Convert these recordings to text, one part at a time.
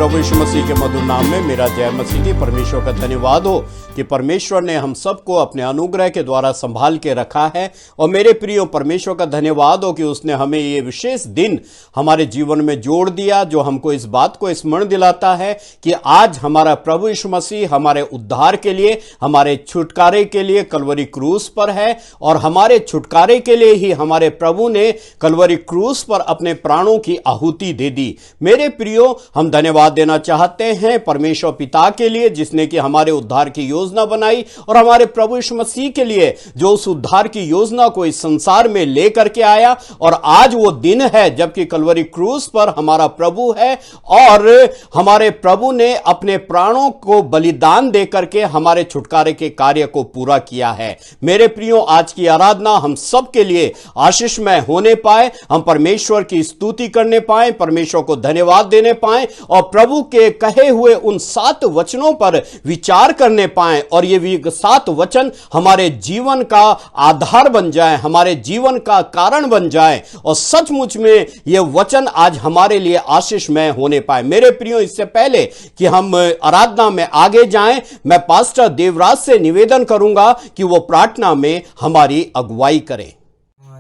प्रभु यीशु मसीह के मधुर नाम में मेरा जय मसीह की। परमेश्वर का धन्यवाद हो कि परमेश्वर ने हम सबको अपने अनुग्रह के द्वारा संभाल के रखा है। और मेरे प्रियो, परमेश्वर का धन्यवाद हो कि उसने हमें ये विशेष दिन हमारे जीवन में जोड़ दिया, जो हमको इस बात को स्मरण दिलाता है कि आज हमारा प्रभु यीशु मसीह हमारे उद्धार के लिए, हमारे छुटकारे के लिए कलवरी क्रूस पर है। और हमारे छुटकारे के लिए ही हमारे प्रभु ने कलवरी क्रूस पर अपने प्राणों की आहुति दे दी। मेरे प्रियो, हम धन्यवाद देना चाहते हैं परमेश्वर पिता के लिए, जिसने कि हमारे उद्धार की योजना बनाई, और हमारे प्रभु यीशु मसीह के लिए जो उस उद्धार की योजना को इस संसार में लेकर के आया। और आज वो दिन है जबकि कलवरी क्रूस पर हमारा प्रभु है और हमारे प्रभु ने अपने प्राणों को बलिदान देकर के हमारे छुटकारे के कार्य को पूरा किया है। मेरे प्रियो, आज की आराधना हम सब के लिए आशीषमय होने पाए, हम परमेश्वर की स्तुति करने पाए, परमेश्वर को धन्यवाद देने पाए और प्रभु के कहे हुए उन 7 वचनों पर विचार करने पाए। और ये 7 वचन हमारे जीवन का आधार बन जाए, हमारे जीवन का कारण बन जाए और सचमुच में ये वचन आज हमारे लिए आशीषमय होने पाए। मेरे प्रियो, इससे पहले कि हम आराधना में आगे जाएं, मैं पास्टर देवराज से निवेदन करूंगा कि वो प्रार्थना में हमारी अगुवाई करें।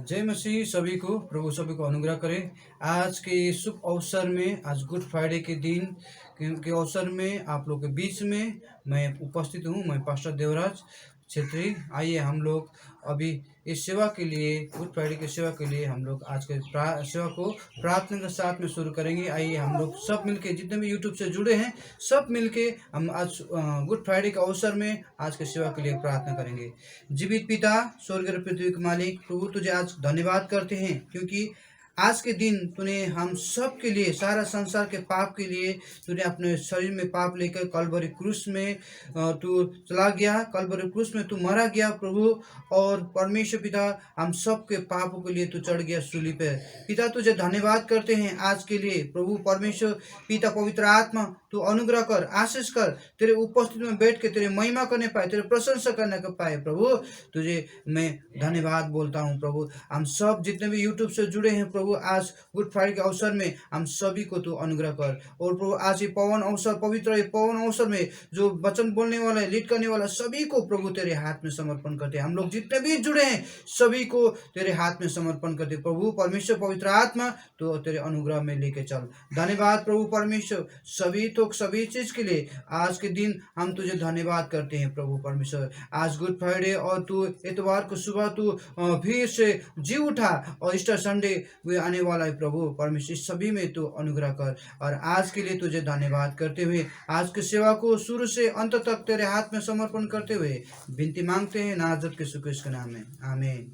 जय मसीह सभी को, प्रभु सभी को अनुग्रह करे। आज के शुभ अवसर में, आज गुड फ्राइडे के दिन के अवसर में आप लोग के बीच में मैं उपस्थित हूँ। मैं पास्टर देवराज छेत्री। आइए हम लोग अभी इस सेवा के लिए, गुड फ्राइडे की सेवा के लिए हम लोग आज के सेवा को प्रार्थना के साथ में शुरू करेंगे। आइए हम लोग सब मिलके, जितने भी यूट्यूब से जुड़े हैं, सब मिलके हम आज गुड फ्राइडे के अवसर में आज के सेवा के लिए प्रार्थना करेंगे। जीवित पिता, स्वर्ग और पृथ्वी के मालिक, प्रभु तुझे आज धन्यवाद करते हैं क्योंकि आज के दिन तूने हम सब के लिए, सारा संसार के पाप के लिए तूने अपने शरीर में पाप लेकर कलवरी क्रूस में तू चला गया, कलवरी क्रूस में तू मारा गया प्रभु। और परमेश्वर पिता, हम सब के पापों के लिए तू चढ़ गया सूली पे। पिता तुझे धन्यवाद करते हैं आज के लिए प्रभु। परमेश्वर पिता, पवित्र आत्मा तू अनुग्रह कर, आशीष कर, तेरे उपस्थिति में बैठ के तेरे महिमा करने पाए, तेरे प्रशंसा करने को पाए प्रभु। तुझे मैं धन्यवाद बोलता हूँ प्रभु। हम सब जितने भी यूट्यूब से जुड़े हैं प्रभु, प्रभु आज गुड फ्राइडे के अवसर में हम सभी को तू अनुग्रह कर। और प्रभु आज ये पवन अवसर, पवित्र ये पवन अवसर में जो वचन बोलने वाला, लीड करने वाला सभी को प्रभु तेरे हाथ में समर्पण करते। हम लोग जितने भी जुड़े हैं सभी को तेरे हाथ में समर्पण करते। प्रभु परमेश्वर पवित्र आत्मा तो तेरे अनुग्रह में लेके चल। धन्यवाद प्रभु परमेश्वर सभी चीज के लिए। आज के दिन हम तुझे धन्यवाद करते हैं प्रभु परमेश्वर। आज गुड फ्राइडे और तू इतवार को सुबह तू फिर से जी उठा और ईस्टर संडे भी आने वाला है प्रभु परमेश्वर। सभी में तू अनुग्रह कर और आज के लिए तुझे धन्यवाद करते हुए आज की सेवा को शुरू से अंत तक तेरे हाथ में समर्पण करते हुए विनती मांगते हैं नाजरत के यीशु के नाम में, आमीन।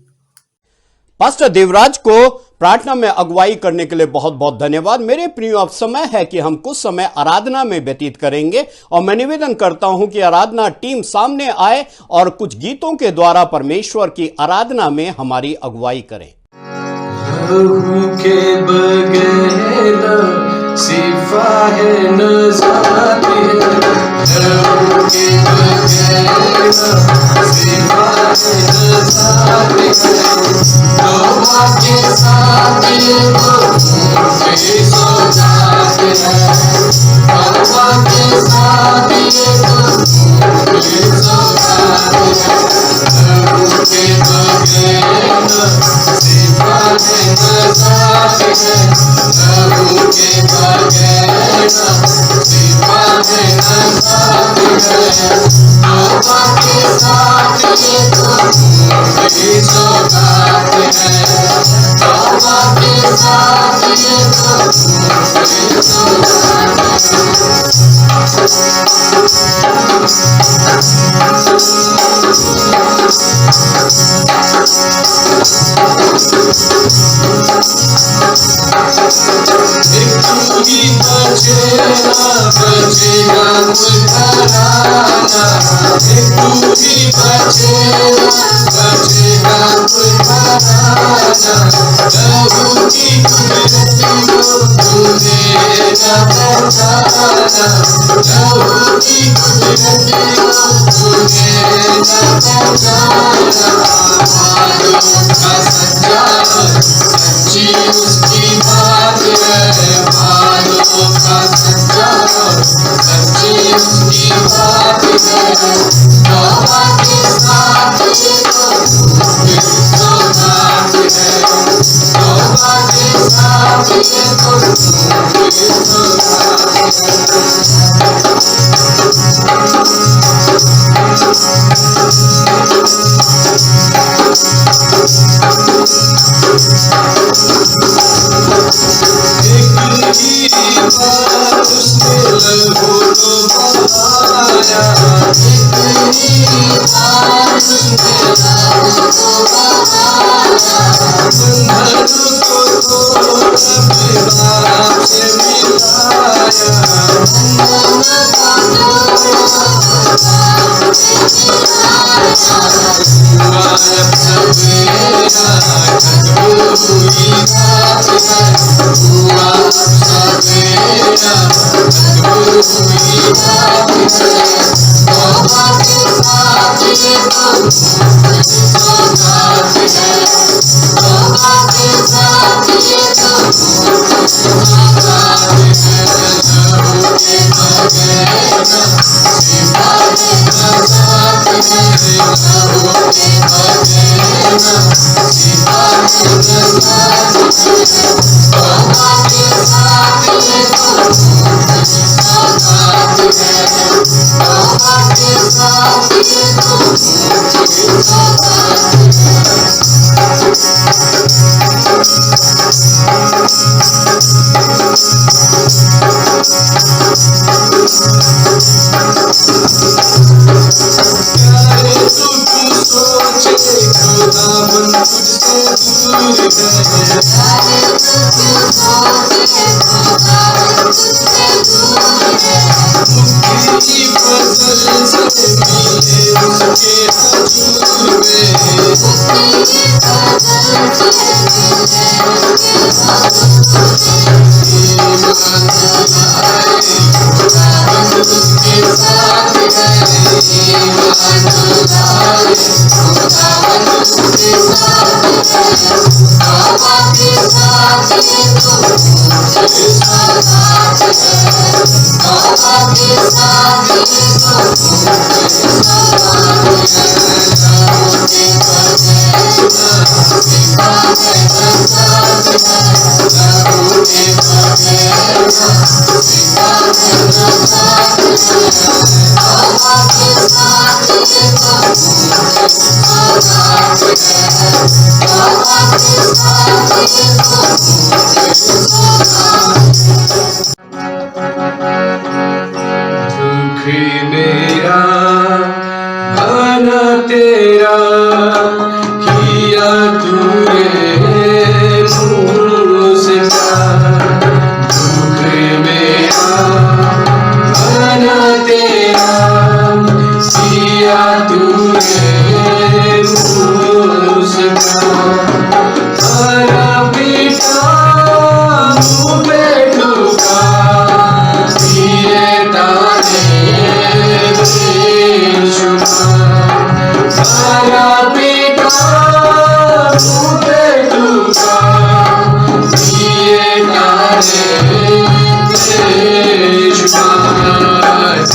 पास्टर देवराज को प्रार्थना में अगुवाई करने के लिए बहुत बहुत धन्यवाद। मेरे प्रियो, अब समय है कि हम कुछ समय आराधना में व्यतीत करेंगे और मैं निवेदन करता हूं कि आराधना टीम सामने आए और कुछ गीतों के द्वारा परमेश्वर की आराधना में हमारी अगुवाई करें। लहू के बगैर सिफा है न जाती है, लहू के बगैर सिफा है न जाती है, तौबा के साथ ये तो मुझे सो जाते हैं, तौबा के साथ ये तो मुझे सो जाते हैं, लहू के बगैर सिफा है न जाती है, लहू के बगैर सिफा है न जाती है, तौबा के साथ ये तो मुझे सो जाते हैं, तौबा के साथ ये तो मुझे सो जाते एक तू ही बचेगा कोई घराना, एक तू ही बचेगा कोई घराना, लहू की कुदरती को तूने न पहचाना, लहू की कुदरती को तूने न पहचाना, भाइयों का सच्चा सच्ची उसकी बात है, भाइयों का सच्चा सच्ची उसकी बात है, तौबा के साथ ये तो मुझे सो जाती है, तौबा के साथ ये तो मुझे सो जाती एक ही बार उसने लहू को बहाया, एक ही बार उसने लहू को बहाया, बंधन को तोड़ अपने बाप से मिलाया, बंधन को तोड़ बाप से मिलाया, हुआ अब सवेरा खत्म हुई रात है, हुआ अब सवेरा खत्म हुई रात है, तौबा के साथ ये तो मुझे सो जाती है, तौबा के साथ ये तो मुझे सो जाती है, लहू के बगैर सिफा है न जाती है, लहू के बगैर सिफा है न जाती है, तौबा के साथ ये तो मुझे सो जाती है, तौबा के साथ ये तो मुझे सो जाती प्यारे तू सोचे खुदावन तुझसे दूर है, प्यारे तू सोचे खुदावन तुझसे दूर है, मुक्ति की फजल से मिले उसके हजूर में, मुक्ति की फजल से मिले उसके हजूर में, ईमान लाए खुदावन उसके साथ है, ईमान लाए खुदावन उसके साथ है, तौबा के साथ दुख मेरा भला तेरा किया तूने मुझसे प्यार। दुख मेरा भला तेरा किया तूने मुझसे प्यार। हरा बेटा मुँह पे ठुका दिए ताने हरा बेटा मुँह पे ठुका दिए ताने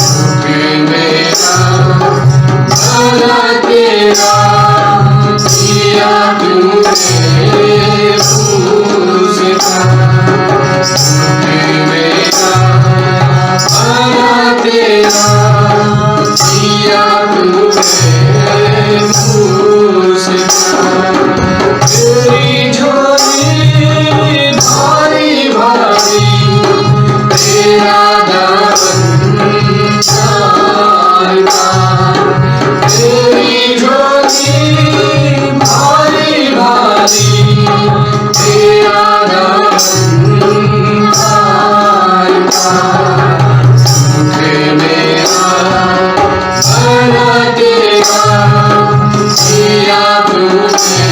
दुख मेरा भला तेरा किया तूने मुझसे प्यार। दुख मेरा भला तेरा किया तूने मुझसे प्यार। तेरी झोली भारी भारी तेरा दामन चाहता। तेरी झोली भारी भारी तेरा दामन चाहता। दुख मेरा भला तेरा किया तूने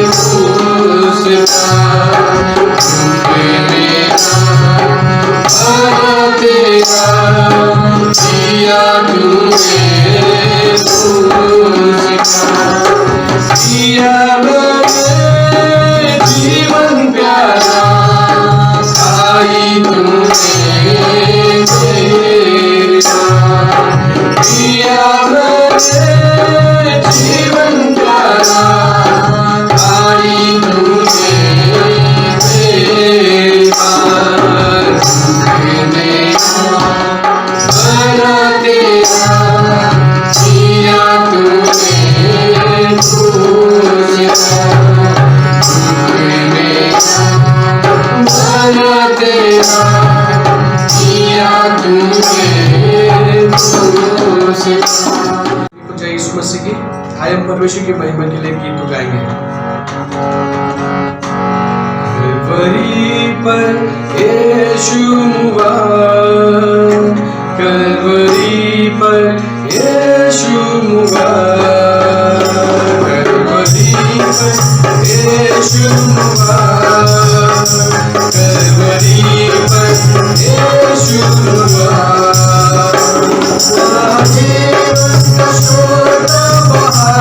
मुझसे प्यार। दुख मेरा भला तेरा किया तूने मुझसे प्यार। किया मैंने जीवन प्यारा आई तूने मेरा। किया मैंने जीवन प्यारा आई तूने मेरा। दुख मेरा भला तेरा किया तूने मुझसे प्यार। दुख मेरा भला तेरा किया तूने मुझसे प्यार। जय यीशु मसीह की। आइए हम परमेश्वर की महिमा के लिए गीत गाएंगे। कलवरी पर यीशु हुआ, कलवरी पर यीशु हुआ, कलवरी पर यीशु हुआ, कलवरी पर यीशु हुआ। जीवन का सोता बहा,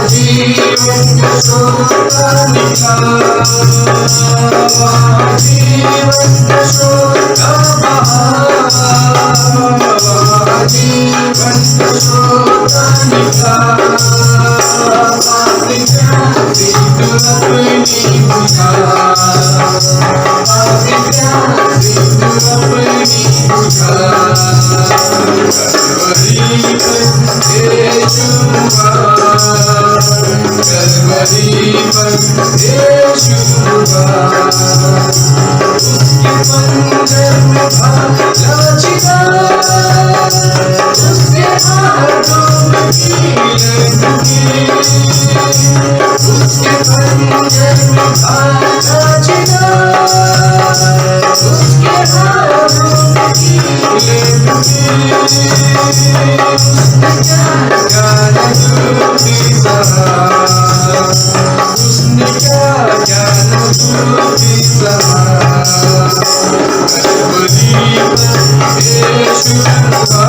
जीवन का सोता निकला, जीवन का सोता बहा, जीवन का सोता निकला। अपनी बुझा, अपनी बुझा। कलवरी पर यीशु हुआ, कलवरी पर यीशु हुआ। उसके मंदिर में भाला छिड़ा, उसके हाथों में कीलें ढुकी। उसके मंदिर में भाला छिड़ा, उसके हाथों में कीलें ढुकी। उसने क्या ज्ञान दूती सहा, उसने क्या ज्ञान दूती सहा। कलवरी पर यीशु हुआ,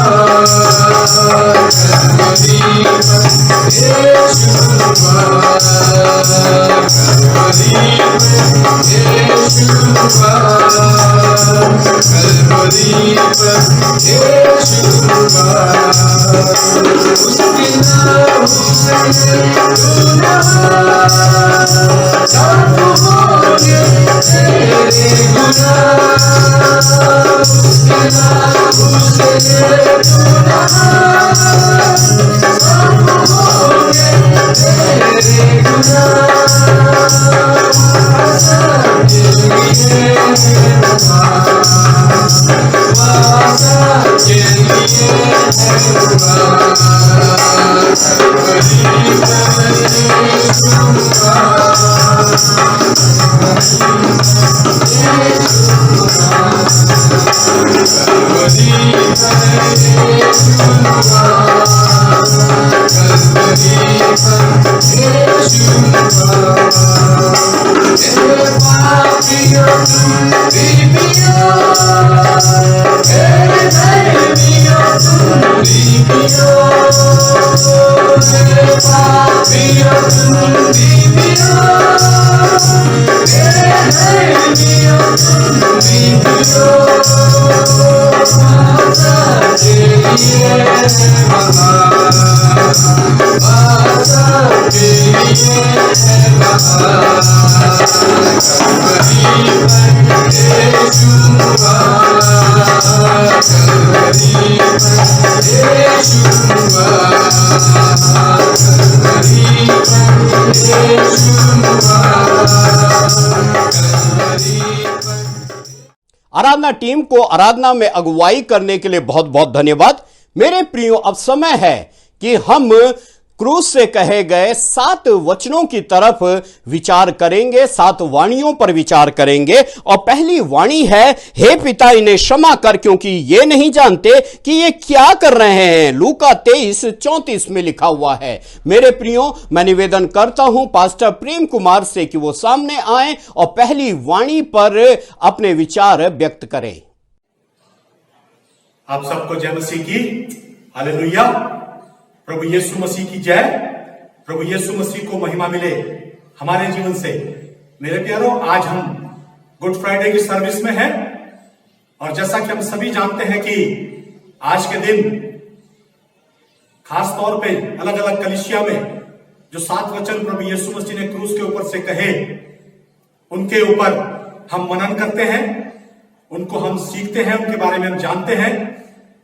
कलवरी पर यीशु हुआ, कलवरी आराधना टीम को आराधना में अगुवाई करने के लिए बहुत बहुत धन्यवाद। मेरे प्रियो, अब समय है कि हम क्रूस से कहे गए 7 वचनों की तरफ विचार करेंगे, 7 वाणियों पर विचार करेंगे। और पहली वाणी है, हे पिता इन्हें क्षमा कर क्योंकि ये नहीं जानते कि ये क्या कर रहे हैं। लूका 23:34 में लिखा हुआ है। मेरे प्रियो, मैं निवेदन करता हूं पास्टर प्रेम कुमार से कि वो सामने आए और पहली वाणी पर अपने विचार व्यक्त करें। आप सबको जय मसीह की हालेलुया। प्रभु यीशु मसीह की जय। प्रभु यीशु मसीह को महिमा मिले हमारे जीवन से। मेरे प्यारो, आज हम गुड फ्राइडे की सर्विस में हैं और जैसा कि हम सभी जानते हैं कि आज के दिन खास तौर पे अलग अलग कलीसिया में जो 7 वचन प्रभु यीशु मसीह ने क्रूस के ऊपर से कहे, उनके ऊपर हम मनन करते हैं, उनको हम सीखते हैं, उनके बारे में हम जानते हैं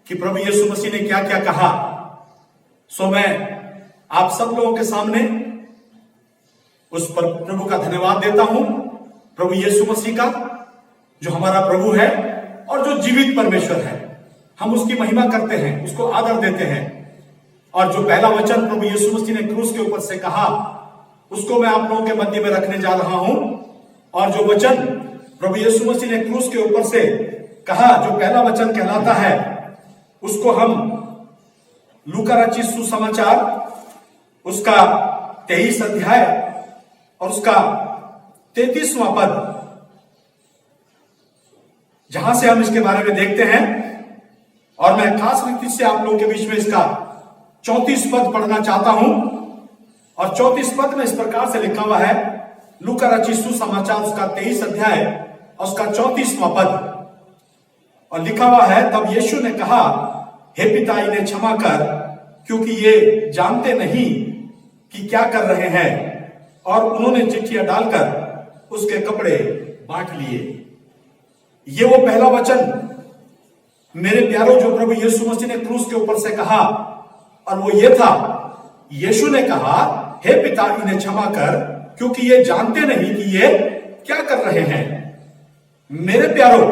कि प्रभु यीशु मसीह ने क्या क्या कहा। सो मैं आप सब लोगों के सामने उस पर प्रभु का धन्यवाद देता हूं, प्रभु यीशु मसीह का, जो हमारा प्रभु है और जो जीवित परमेश्वर है। हम उसकी महिमा करते हैं, उसको आदर देते हैं। और जो पहला वचन प्रभु यीशु मसीह ने क्रूस के ऊपर से कहा, उसको मैं आप लोगों के मध्य में रखने जा रहा हूं। और जो वचन प्रभु यीशु मसीह ने क्रूस के ऊपर से कहा, जो पहला वचन कहलाता है, उसको हम लूका रचित सुसमाचार उसका 23 अध्याय और उसका 33वां पद, जहां से हम इसके बारे में देखते हैं। और मैं खास रीति से आप लोगों के बीच में इसका 34 पद पढ़ना चाहता हूं। और 34 पद में इस प्रकार से लिखा हुआ है, लूका रचित सुसमाचार उसका 23 अध्याय और उसका 34वां पद। और लिखा हुआ है, तब यीशु ने कहा, हे पिता इन्हें क्षमा कर क्योंकि ये जानते नहीं कि क्या कर रहे हैं। और उन्होंने चिट्ठियां डालकर उसके कपड़े बांट लिए। ये वो पहला वचन मेरे प्यारों जो प्रभु यीशु मसीह ने क्रूस के ऊपर से कहा, और वो ये था, यीशु ने कहा, हे पिता इन्हें क्षमा कर क्योंकि ये जानते नहीं कि ये क्या कर रहे हैं। मेरे प्यारों,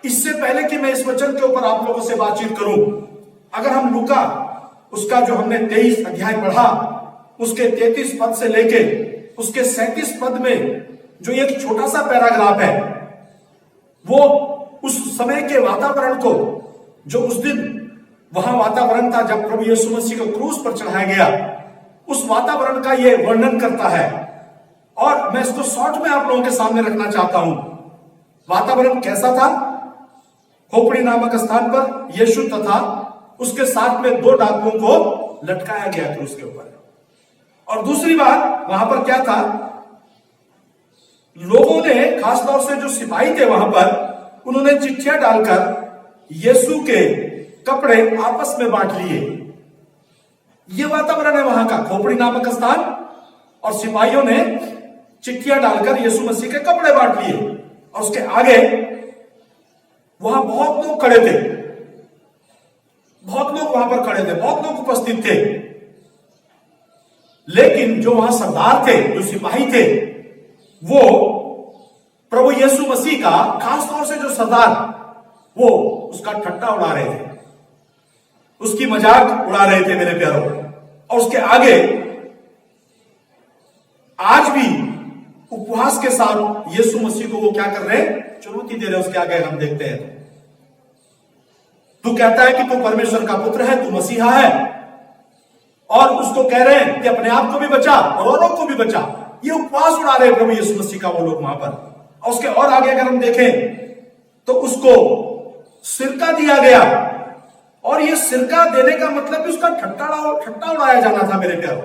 इससे पहले कि मैं इस वचन के ऊपर आप लोगों से बातचीत करूं, अगर हम लूका उसका जो हमने 23 अध्याय पढ़ा, उसके 33 पद से लेके उसके 37 पद में जो एक छोटा सा पैराग्राफ है, वो उस समय के वातावरण को, जो उस दिन वहां वातावरण था जब प्रभु यीशु मसीह को क्रूस पर चढ़ाया गया, उस वातावरण का ये वर्णन करता है। और मैं इसको शॉर्ट में आप लोगों के सामने रखना चाहता हूं। वातावरण कैसा था? खोपड़ी नामक स्थान पर यीशु तथा उसके साथ में 2 डाकुओं को लटकाया गया क्रूस के ऊपर। और दूसरी बात, वहां पर क्या था, लोगों ने, खासतौर से जो सिपाही थे वहां पर, उन्होंने चिट्ठियां डालकर यीशु के कपड़े आपस में बांट लिए। ये वातावरण है वहां का, खोपड़ी नामक स्थान, और सिपाहियों ने चिट्ठियां डालकर यीशु मसीह के कपड़े बांट लिए। और उसके आगे वहां बहुत लोग खड़े थे, बहुत लोग वहां पर खड़े थे, बहुत लोग उपस्थित थे। लेकिन जो वहां सरदार थे, जो सिपाही थे, वो प्रभु यीशु मसीह का, खासतौर से जो सरदार, वो उसका ठट्टा उड़ा रहे थे, उसकी मजाक उड़ा रहे थे मेरे प्यारों। और उसके आगे आज भी उपवास के साथ यीशु मसीह को वो क्या कर रहे हैं, चुनौती दे रहे हैं। उसके आगे हम देखते हैं, तू कहता है कि तू परमेश्वर का पुत्र है, तू मसीहा है, और उसको कह रहे हैं कि अपने आप को भी बचा और औरों को भी बचा। ये उपवास उड़ा रहे हैं प्रभु यीशु मसीह का वो लोग वहां पर। और उसके और आगे अगर हम देखें तो उसको सिरका दिया गया, और ये सिरका देने का मतलब भी उसका ठट्टा उड़ाया जाना था मेरे प्यारों।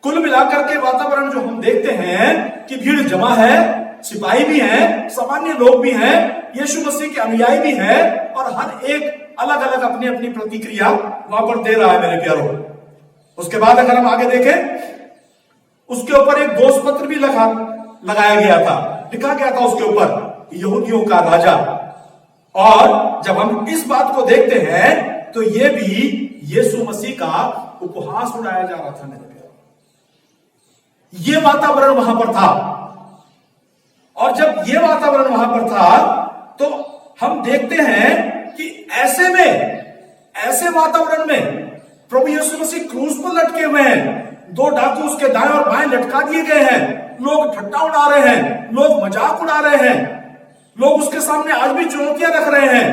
कुल मिलाकर के वातावरण जो हम देखते हैं कि भीड़ जमा है, सिपाही भी हैं, सामान्य लोग भी हैं, यीशु मसीह के अनुयायी भी हैं, और हर एक अलग अलग अपनी अपनी प्रतिक्रिया वहां पर दे रहा है मेरे प्यारों। उसके बाद अगर हम आगे देखें, उसके ऊपर एक दोष पत्र भी लगाया गया था, लिखा गया था उसके ऊपर, यहूदियों का राजा। और जब हम इस बात को देखते हैं तो ये भी यीशु मसीह का उपहास उड़ाया जा रहा था मेरे प्यारों। ये वातावरण वहां पर था, और जब ये वातावरण वहां पर था तो हम देखते हैं कि ऐसे वातावरण में प्रभु यीशु मसीह क्रूस पर लटके हुए हैं, दो डाकू उसके दाएं और बाएं लटका दिए गए हैं, लोग ठट्टा उड़ा रहे हैं, लोग मजाक उड़ा रहे हैं, लोग उसके सामने आज भी चुनौतियां रख रहे हैं।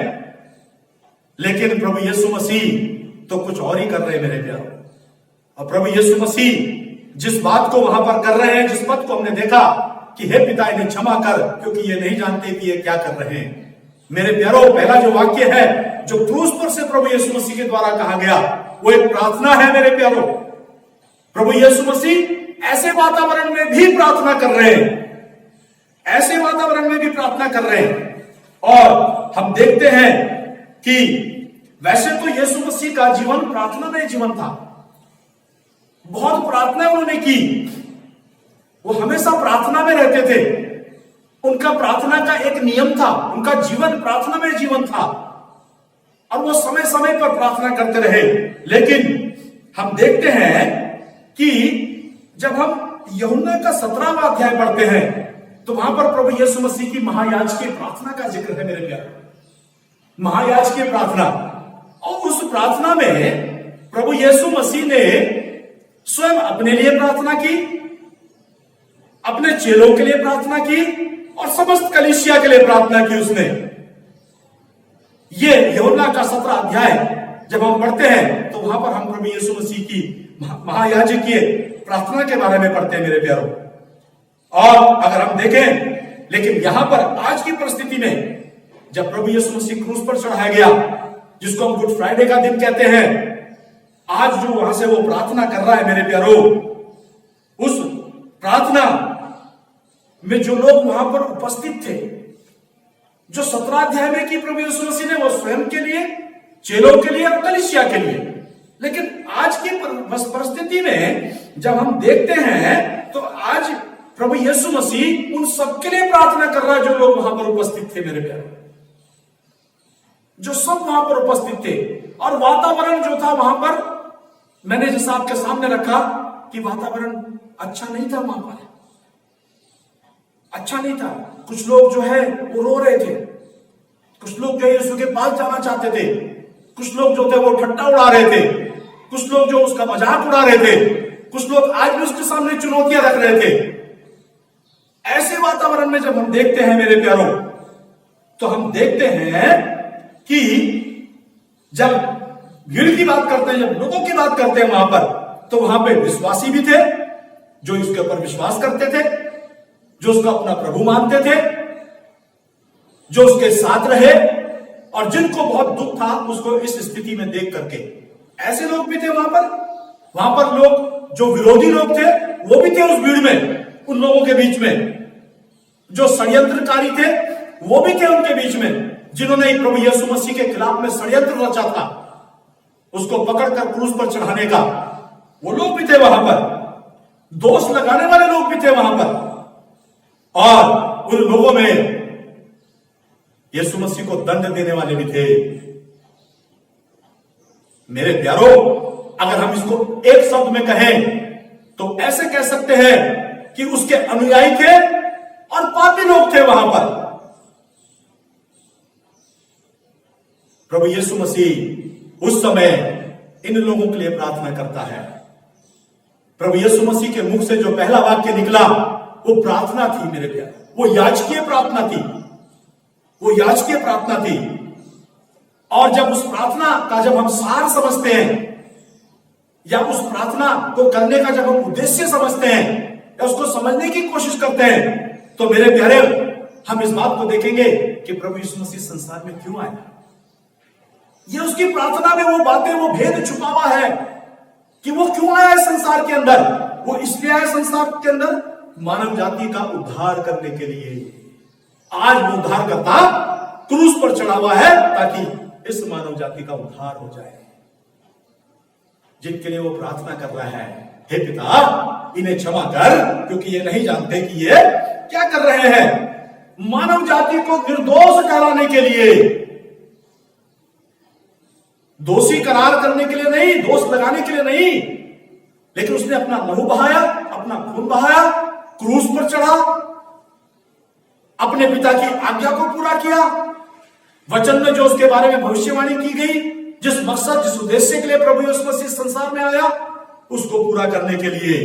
लेकिन प्रभु यीशु मसीह तो कुछ और ही कर रहे हैं मेरे प्यारों। और प्रभु यीशु मसीह जिस बात को वहां पर कर रहे हैं, जिस पद को हमने देखा कि हे पिता इन्हें क्षमा कर, क्योंकि ये नहीं जानते कि ये क्या कर रहे हैं। मेरे प्यारों, पहला जो वाक्य है जो क्रूस पर से प्रभु यीशु मसीह के द्वारा कहा गया, वो एक प्रार्थना है मेरे प्यारों। प्रभु यीशु मसीह ऐसे वातावरण में भी प्रार्थना कर रहे हैं, ऐसे वातावरण में भी प्रार्थना कर रहे हैं। और हम देखते हैं कि वैसे तो यीशु मसीह का जीवन प्रार्थना में जीवन था, बहुत प्रार्थना उन्होंने की, वो हमेशा प्रार्थना में रहते थे, उनका प्रार्थना का एक नियम था, उनका जीवन प्रार्थना में जीवन था, और वो समय समय पर प्रार्थना करते रहे। लेकिन हम देखते हैं कि जब हम यूहन्ना का 17वां अध्याय पढ़ते हैं तो वहां पर प्रभु यीशु मसीह की महायाजकीय प्रार्थना का जिक्र है मेरे प्यारे, महायाजकीय प्रार्थना। और उस प्रार्थना में प्रभु यीशु मसीह ने स्वयं अपने लिए प्रार्थना की, अपने चेलों के लिए प्रार्थना की, और समस्त कलीसिया के लिए प्रार्थना की उसने। ये यूहन्ना का 17 अध्याय जब हम पढ़ते हैं तो वहां पर हम प्रभु यीशु मसीह की महायाजकीय प्रार्थना के बारे में पढ़ते हैं मेरे प्यारों। और अगर हम देखें, लेकिन यहां पर आज की परिस्थिति में जब प्रभु यीशु मसीह क्रूस पर चढ़ाया गया, जिसको हम गुड फ्राइडे का दिन कहते हैं, आज जो वहां से वो प्रार्थना कर रहा है मेरे प्यारों, उस प्रार्थना में जो लोग वहां पर उपस्थित थे, जो 17 अध्याय में की प्रभु यीशु मसीह ने, वो स्वयं के लिए, चेलों के लिए और कलीसिया के लिए। लेकिन आज की परिस्थिति में जब हम देखते हैं तो आज प्रभु यीशु मसीह उन सबके लिए प्रार्थना कर रहा है जो लोग वहां पर उपस्थित थे मेरे प्यारे, जो सब वहां पर उपस्थित थे। और वातावरण जो था वहां पर, मैंने जैसा आपके सामने रखा कि वातावरण अच्छा नहीं था वहां पर, अच्छा नहीं था। कुछ लोग जो है वो रो रहे थे, कुछ लोग जो यीशु के पास जाना चाहते थे, कुछ लोग जो थे वो ठट्टा उड़ा रहे थे, कुछ लोग जो उसका मजाक उड़ा रहे थे, कुछ लोग आज भी उसके सामने चुनौतियां रख रहे थे। ऐसे वातावरण में जब हम देखते हैं मेरे प्यारों, तो हम देखते हैं कि जब भीड़ की बात करते हैं, जब लोगों की बात करते हैं वहां पर, तो वहां पे विश्वासी भी थे जो इसके ऊपर विश्वास करते थे, जो उसका अपना प्रभु मानते थे, जो उसके साथ रहे, और जिनको बहुत दुख था उसको इस स्थिति में देख करके। ऐसे लोग भी थे वहां पर लोग जो विरोधी लोग थे वो भी थे उस भीड़ में, उन लोगों के बीच में जो षड्यंत्रकारी थे वो भी थे उनके बीच में, जिन्होंने प्रभु यीशु मसीह के खिलाफ में षड्यंत्र रचा था, उसको पकड़कर क्रूस पर चढ़ाने का, वो लोग भी थे वहां पर, दोष लगाने वाले लोग भी थे वहां पर, और उन लोगों में यीशु मसीह को दंड देने वाले भी थे। मेरे प्यारो, अगर हम इसको एक शब्द में कहें तो ऐसे कह सकते हैं कि उसके अनुयायी थे और पापी लोग थे वहां पर। प्रभु यीशु मसीह उस समय इन लोगों के लिए प्रार्थना करता है। प्रभु यीशु मसीह के मुख से जो पहला वाक्य निकला वो प्रार्थना थी मेरे प्यारे, वो याचकीय प्रार्थना थी, वो याचकीय प्रार्थना थी। और जब उस प्रार्थना का जब हम सार समझते हैं, या उस प्रार्थना को करने का जब हम उद्देश्य समझते हैं, या उसको समझने की कोशिश करते हैं, तो मेरे प्यारे हम इस बात को देखेंगे कि प्रभु यीशु मसीह संसार में क्यों आया। ये उसकी प्रार्थना में वो बातें, वो भेद छुपा हुआ है कि वो क्यों आया संसार के अंदर। वो इसलिए आया संसार के अंदर मानव जाति का उद्धार करने के लिए। आज वो उद्धार करता क्रूस पर चढ़ा हुआ है ताकि इस मानव जाति का उद्धार हो जाए। जिनके लिए वो प्रार्थना कर रहा है, हे पिता इन्हें क्षमा कर, क्योंकि ये नहीं जानते कि ये क्या कर रहे हैं। मानव जाति को निर्दोष कराने के लिए, दोषी करार करने के लिए नहीं, दोष लगाने के लिए नहीं, लेकिन उसने अपना लहू बहाया, अपना खून बहाया, क्रूस पर चढ़ा, अपने पिता की आज्ञा को पूरा किया। वचन में जो उसके बारे में भविष्यवाणी की गई, जिस मकसद, जिस उद्देश्य के लिए प्रभु यीशु मसीह संसार में आया, उसको पूरा करने के लिए।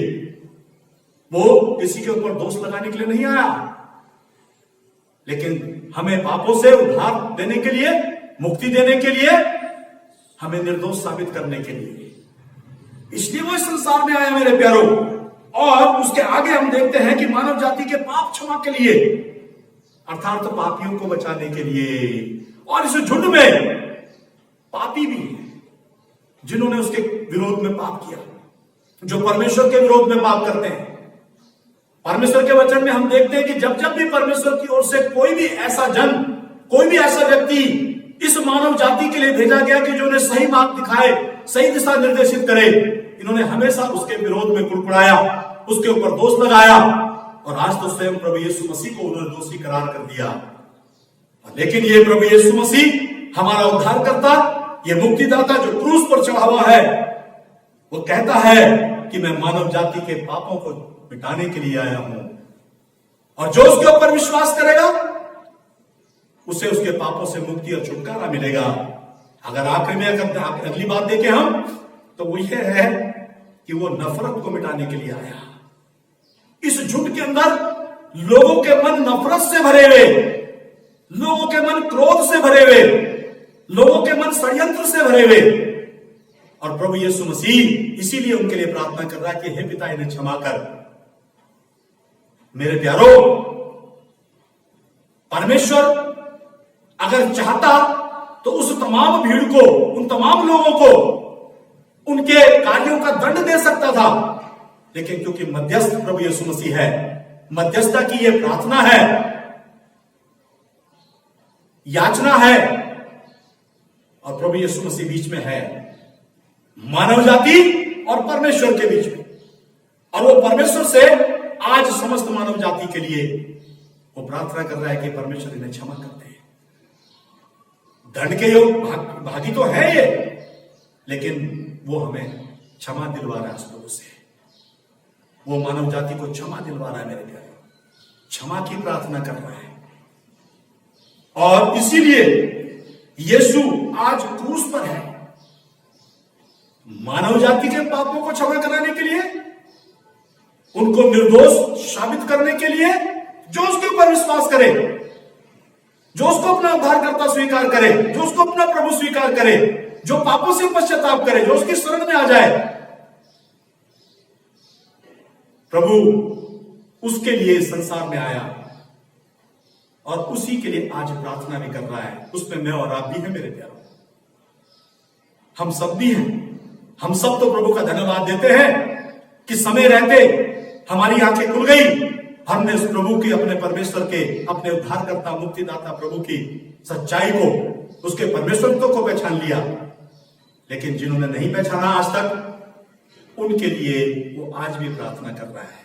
वो किसी के ऊपर दोष लगाने के लिए नहीं आया, लेकिन हमें पापों से उद्धार देने के लिए, मुक्ति देने के लिए, हमें निर्दोष साबित करने के लिए। इसलिए वो इस संसार में आया मेरे प्यारो। और उसके आगे हम देखते हैं कि मानव जाति के पाप क्षमा के लिए, अर्थात तो पापियों को बचाने के लिए। और इस झुंड में पापी भी हैं, जिन्होंने उसके विरोध में पाप किया, जो परमेश्वर के विरोध में पाप करते हैं। परमेश्वर के वचन में हम देखते हैं कि जब जब भी परमेश्वर की ओर से कोई भी ऐसा जन, कोई भी ऐसा व्यक्ति इस मानव जाति के लिए भेजा गया कि जो उन्हें सही मार्ग दिखाए, सही दिशा निर्देशित करे, इन्होंने हमेशा उसके विरोध में कुड़कुड़ाया, उसके ऊपर दोष लगाया। और आज तो स्वयं प्रभु यीशु मसीह को उन्होंने दोषी करार कर दिया। लेकिन ये प्रभु यीशु मसीह हमारा उद्धार करता, ये मुक्तिदाता जो क्रूस पर चढ़ा हुआ है, वो कहता है कि मैं मानव जाति के पापों को मिटाने के लिए आया हूं। और जो उसके ऊपर विश्वास करेगा, उसे उसके पापों से मुक्ति और छुटकारा मिलेगा। अगर आखिर में अगर अगली बात देखें हम, तो वो ये है कि वो नफरत को मिटाने के लिए आया। इस झुंड के अंदर लोगों के मन नफरत से भरे हुए, लोगों के मन क्रोध से भरे हुए, लोगों के मन षड्यंत्र से भरे हुए। और प्रभु यीशु मसीह इसीलिए उनके लिए प्रार्थना कर रहा है कि हे पिता इन्हें क्षमा कर। मेरे प्यारो, परमेश्वर अगर चाहता तो उस तमाम भीड़ को, उन तमाम लोगों को उनके कार्यों का दंड दे सकता था, लेकिन क्योंकि मध्यस्थ प्रभु यीशु मसीह है, मध्यस्थता की यह प्रार्थना है, याचना है, और प्रभु यीशु मसीह बीच में है, मानव जाति और परमेश्वर के बीच में। और वो परमेश्वर से आज समस्त मानव जाति के लिए वो प्रार्थना कर रहा है कि परमेश्वर इन्हें क्षमा करते हैं। दंड के योग भागी तो है ये, लेकिन वो हमें क्षमा दिलवा रहा है उस प्रभु से। वो मानव जाति को क्षमा दिलवा रहा है मेरे प्यारे, क्षमा की प्रार्थना कर रहा है। और इसीलिए यीशु आज क्रूस पर है, मानव जाति के पापों को क्षमा कराने के लिए, उनको निर्दोष साबित करने के लिए। जो उसके ऊपर विश्वास करे, जो उसको अपना उद्धारकर्ता स्वीकार करे, जो उसको अपना प्रभु स्वीकार करे, जो पापों से पश्चाताप करे, जो उसकी शरण में आ जाए, प्रभु उसके लिए संसार में आया और उसी के लिए आज प्रार्थना भी कर रहा है। उसमें मैं और आप भी हैं मेरे प्यारों, हम सब भी हैं। हम सब तो प्रभु का धन्यवाद देते हैं कि समय रहते हमारी आंखें खुल गई हमने उस प्रभु की, अपने परमेश्वर के, अपने उद्धारकर्ता मुक्तिदाता प्रभु की सच्चाई को, उसके परमेश्वरत्व को पहचान लिया। लेकिन जिन्होंने नहीं पहचाना आज तक, उनके लिए वो आज भी प्रार्थना कर रहा है।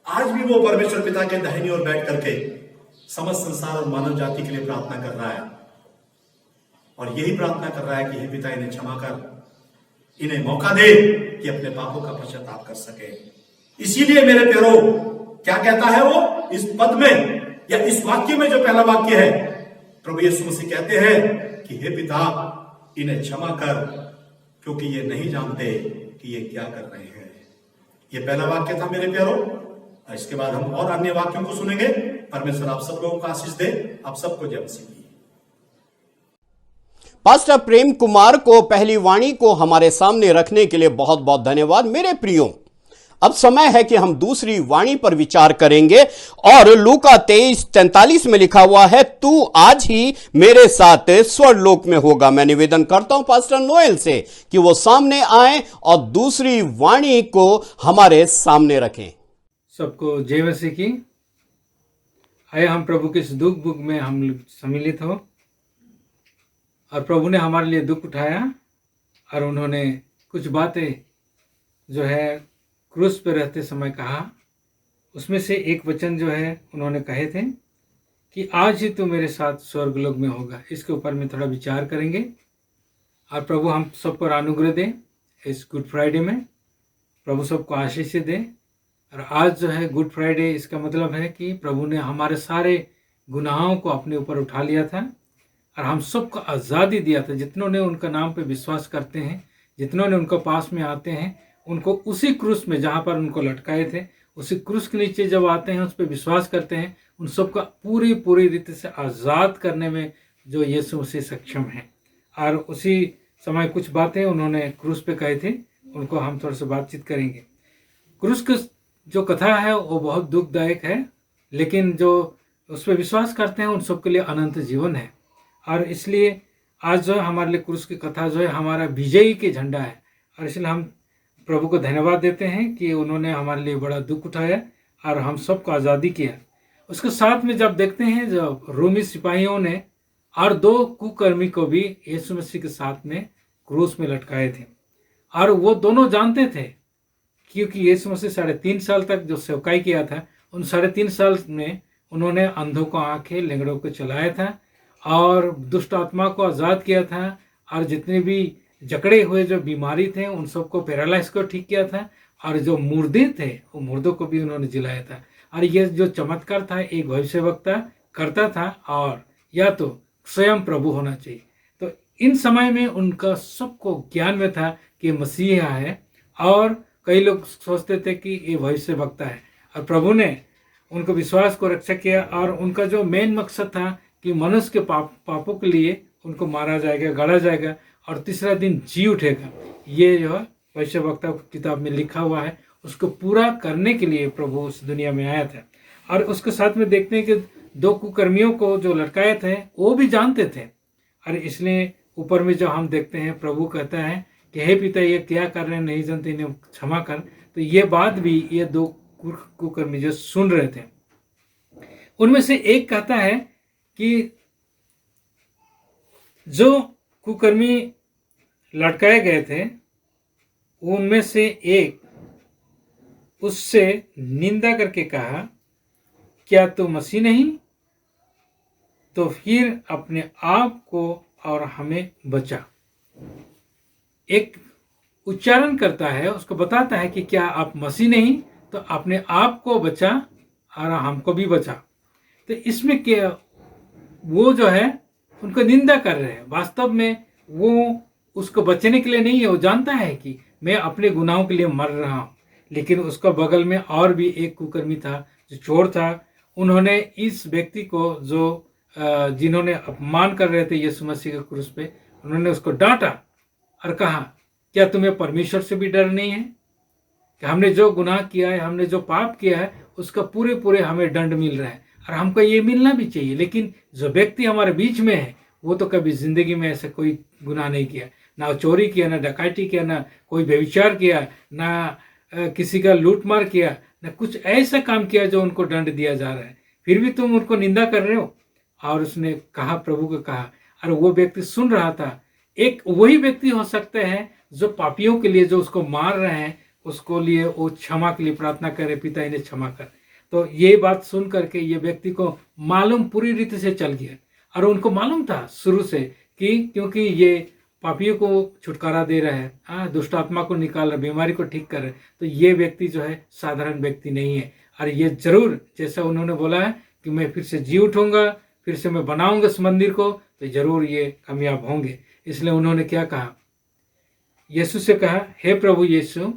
आज भी वो परमेश्वर पिता के दाहिनी ओर बैठ करके समस्त संसार और मानव जाति के लिए प्रार्थना कर रहा है, और यही प्रार्थना कर रहा है कि हे पिता, इन्हें क्षमा कर, इन्हें मौका दे कि अपने पापों का पश्चाताप कर सके। इसीलिए मेरे प्यारो, क्या कहता है वो इस पद में, या इस वाक्य में जो पहला वाक्य है, प्रभु यीशु मसीह कहते हैं कि हे पिता, इन्हें क्षमा कर, क्योंकि ये नहीं जानते कि ये क्या कर रहे हैं। ये पहला वाक्य था मेरे प्यारो। इसके बाद हम और अन्य वाक्यों को सुनेंगे। परमेश्वर आप सब लोगों को आशीष दे। आप सबको जय मसीह की। पास्टर प्रेम कुमार को पहली वाणी को हमारे सामने रखने के लिए बहुत बहुत धन्यवाद। मेरे प्रियो, अब समय है कि हम दूसरी वाणी पर विचार करेंगे, और लूका 23:43 में लिखा हुआ है, तू आज ही मेरे साथ स्वर्गलोक में होगा। मैं निवेदन करता हूं पास्टर नोएल से कि वो सामने आए और दूसरी वाणी को हमारे सामने रखें। सबको जय मसीह की। आए हम प्रभु के इस दुख बुक में हम सम्मिलित हो, और प्रभु ने हमारे लिए दुख उठाया, और उन्होंने कुछ बातें जो है क्रूस पर रहते समय कहा। उसमें से एक वचन जो है उन्होंने कहे थे कि आज ही तू मेरे साथ स्वर्गलोक में होगा। इसके ऊपर में थोड़ा विचार करेंगे, और प्रभु हम सब पर अनुग्रह दे इस गुड फ्राइडे में। प्रभु सबको आशीष दे। और आज जो है गुड फ्राइडे, इसका मतलब है कि प्रभु ने हमारे सारे गुनाहों को अपने ऊपर उठा लिया था, और हम सबको आज़ादी दिया था। जितनों ने उनका नाम पे विश्वास करते हैं, जितनों ने उनके पास में आते हैं, उनको उसी क्रूस में जहाँ पर उनको लटकाए थे, उसी क्रूस के नीचे जब आते हैं, उस पर विश्वास करते हैं, उन सबका पूरी रीति से आज़ाद करने में जो यीशु मसीह सक्षम है। और उसी समय कुछ बातें उन्होंने क्रूस पे कहे थे, उनको हम थोड़ा सा बातचीत करेंगे। क्रूस की जो कथा है वो बहुत दुखदायक है, लेकिन जो उस पर विश्वास करते हैं उन सबके लिए अनंत जीवन है। और इसलिए आज जो हमारे लिए क्रूस की कथा जो है हमारा विजयी के झंडा है, और इसलिए हम प्रभु को धन्यवाद देते हैं कि उन्होंने हमारे लिए बड़ा दुख उठाया और हम सबको आज़ादी किया। उसके साथ में जब देखते हैं, जब रोमी सिपाहियों ने और 2 कुकर्मी को भी यीशु मसीह के साथ में क्रूस में लटकाए थे, और वो दोनों जानते थे, क्योंकि यीशु मसीह 3.5 साल तक जो सेवकाई किया था, उन 3.5 साल में उन्होंने अंधों को आंखें, लंगड़ों को चलाया था, और दुष्ट आत्मा को आज़ाद किया था, और जितने भी जकड़े हुए जो बीमारी थे उन सबको, पैरालाइज को ठीक किया था, और जो मुर्दे थे वो मुर्दों को भी उन्होंने जिलाया था। और ये जो चमत्कार था एक भविष्यवक्ता करता था, और या तो स्वयं प्रभु होना चाहिए। तो इन समय में उनका सबको ज्ञान में था कि मसीहा है, और कई लोग सोचते थे कि ये भविष्यवक्ता है, और प्रभु ने उनको विश्वास को रक्षा किया। और उनका जो मेन मकसद था कि मनुष्य के पापों के लिए उनको मारा जाएगा, गढ़ा जाएगा, और तीसरा दिन जी उठेगा। ये जो है भविष्यवक्ता किताब में लिखा हुआ है, उसको पूरा करने के लिए प्रभु उस दुनिया में आया था। और उसके साथ में देखते हैं कि 2 कुकर्मियों को जो लटकाए थे वो भी जानते थे, और इसलिए ऊपर में जो हम देखते हैं प्रभु कहता है कि हे पिता, ये क्या कर रहे हैं, नहीं जानते, इन्हें क्षमा कर। तो ये बात भी ये 2 कुकर्मी जो सुन रहे थे, उनमें से एक कहता है कि जो कुकर्मी लटकाए गए थे उनमें से एक उससे निंदा करके कहा, क्या तू मसीह नहीं? तो फिर अपने आप को और हमें बचा। एक उच्चारण करता है, उसको बताता है कि क्या आप मसीह नहीं? तो अपने आप को बचा और हमको भी बचा। तो इसमें क्या, वो जो है उनको निंदा कर रहे हैं। वास्तव में वो उसको बचने के लिए नहीं है, वो जानता है कि मैं अपने गुनाहों के लिए मर रहा हूँ। लेकिन उसका बगल में और भी एक कुकर्मी था जो चोर था। उन्होंने इस व्यक्ति को जो जिन्होंने अपमान कर रहे थे यीशु मसीह के क्रूस पे, उन्होंने उसको डांटा और कहा, क्या तुम्हें परमेश्वर से भी डर नहीं है कि हमने जो गुनाह किया है, हमने जो पाप किया है, उसका पूरे हमें दंड मिल रहा है और हमको ये मिलना भी चाहिए। लेकिन जो व्यक्ति हमारे बीच में है वो तो कभी जिंदगी में ऐसा कोई गुनाह नहीं किया, ना चोरी किया, ना डकैती किया, ना कोई व्यभिचार किया, ना किसी का लूट मार किया, न कुछ ऐसा काम किया जो उनको दंड दिया जा रहा है, फिर भी तुम उनको निंदा कर रहे हो। और उसने कहा, प्रभु को कहा, और वो व्यक्ति सुन रहा था। एक वही व्यक्ति हो सकता है जो पापियों के लिए, जो उसको मार रहे हैं, उसको लिए वो क्षमा के लिए प्रार्थना करे, पिता इन्हें क्षमा कर। तो ये बात सुन करके ये व्यक्ति को मालूम पूरी रीति से चल गया, और उनको मालूम था शुरू से कि क्योंकि ये पापियों को छुटकारा दे रहा है, दुष्ट आत्मा को निकाल रहा है, बीमारी को ठीक कर रहा है, तो ये व्यक्ति जो है साधारण व्यक्ति नहीं है। और ये जरूर, जैसा उन्होंने बोला है कि मैं फिर से जी उठूंगा, फिर से मैं बनाऊंगा इस मंदिर को, तो जरूर ये कामयाब होंगे। इसलिए उन्होंने क्या कहा, यीशु से कहा, हे प्रभु यीशु,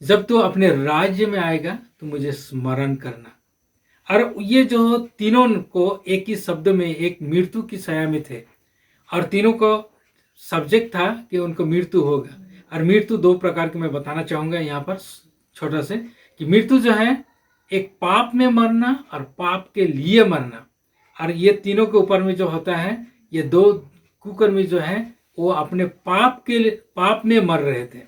जब तू अपने राज्य में आएगा तो मुझे स्मरण करना। और ये जो तीनों को एक ही शब्द में, एक मृत्यु की छाया में थे, और तीनों को सब्जेक्ट था कि उनको मृत्यु होगा। और मृत्यु दो प्रकार की मैं बताना चाहूंगा यहाँ पर छोटा से, कि मृत्यु जो है एक पाप में मरना और पाप के लिए मरना। और ये तीनों के ऊपर में जो होता है, ये दो कुकर्मी जो है वो अपने पाप में मर रहे थे,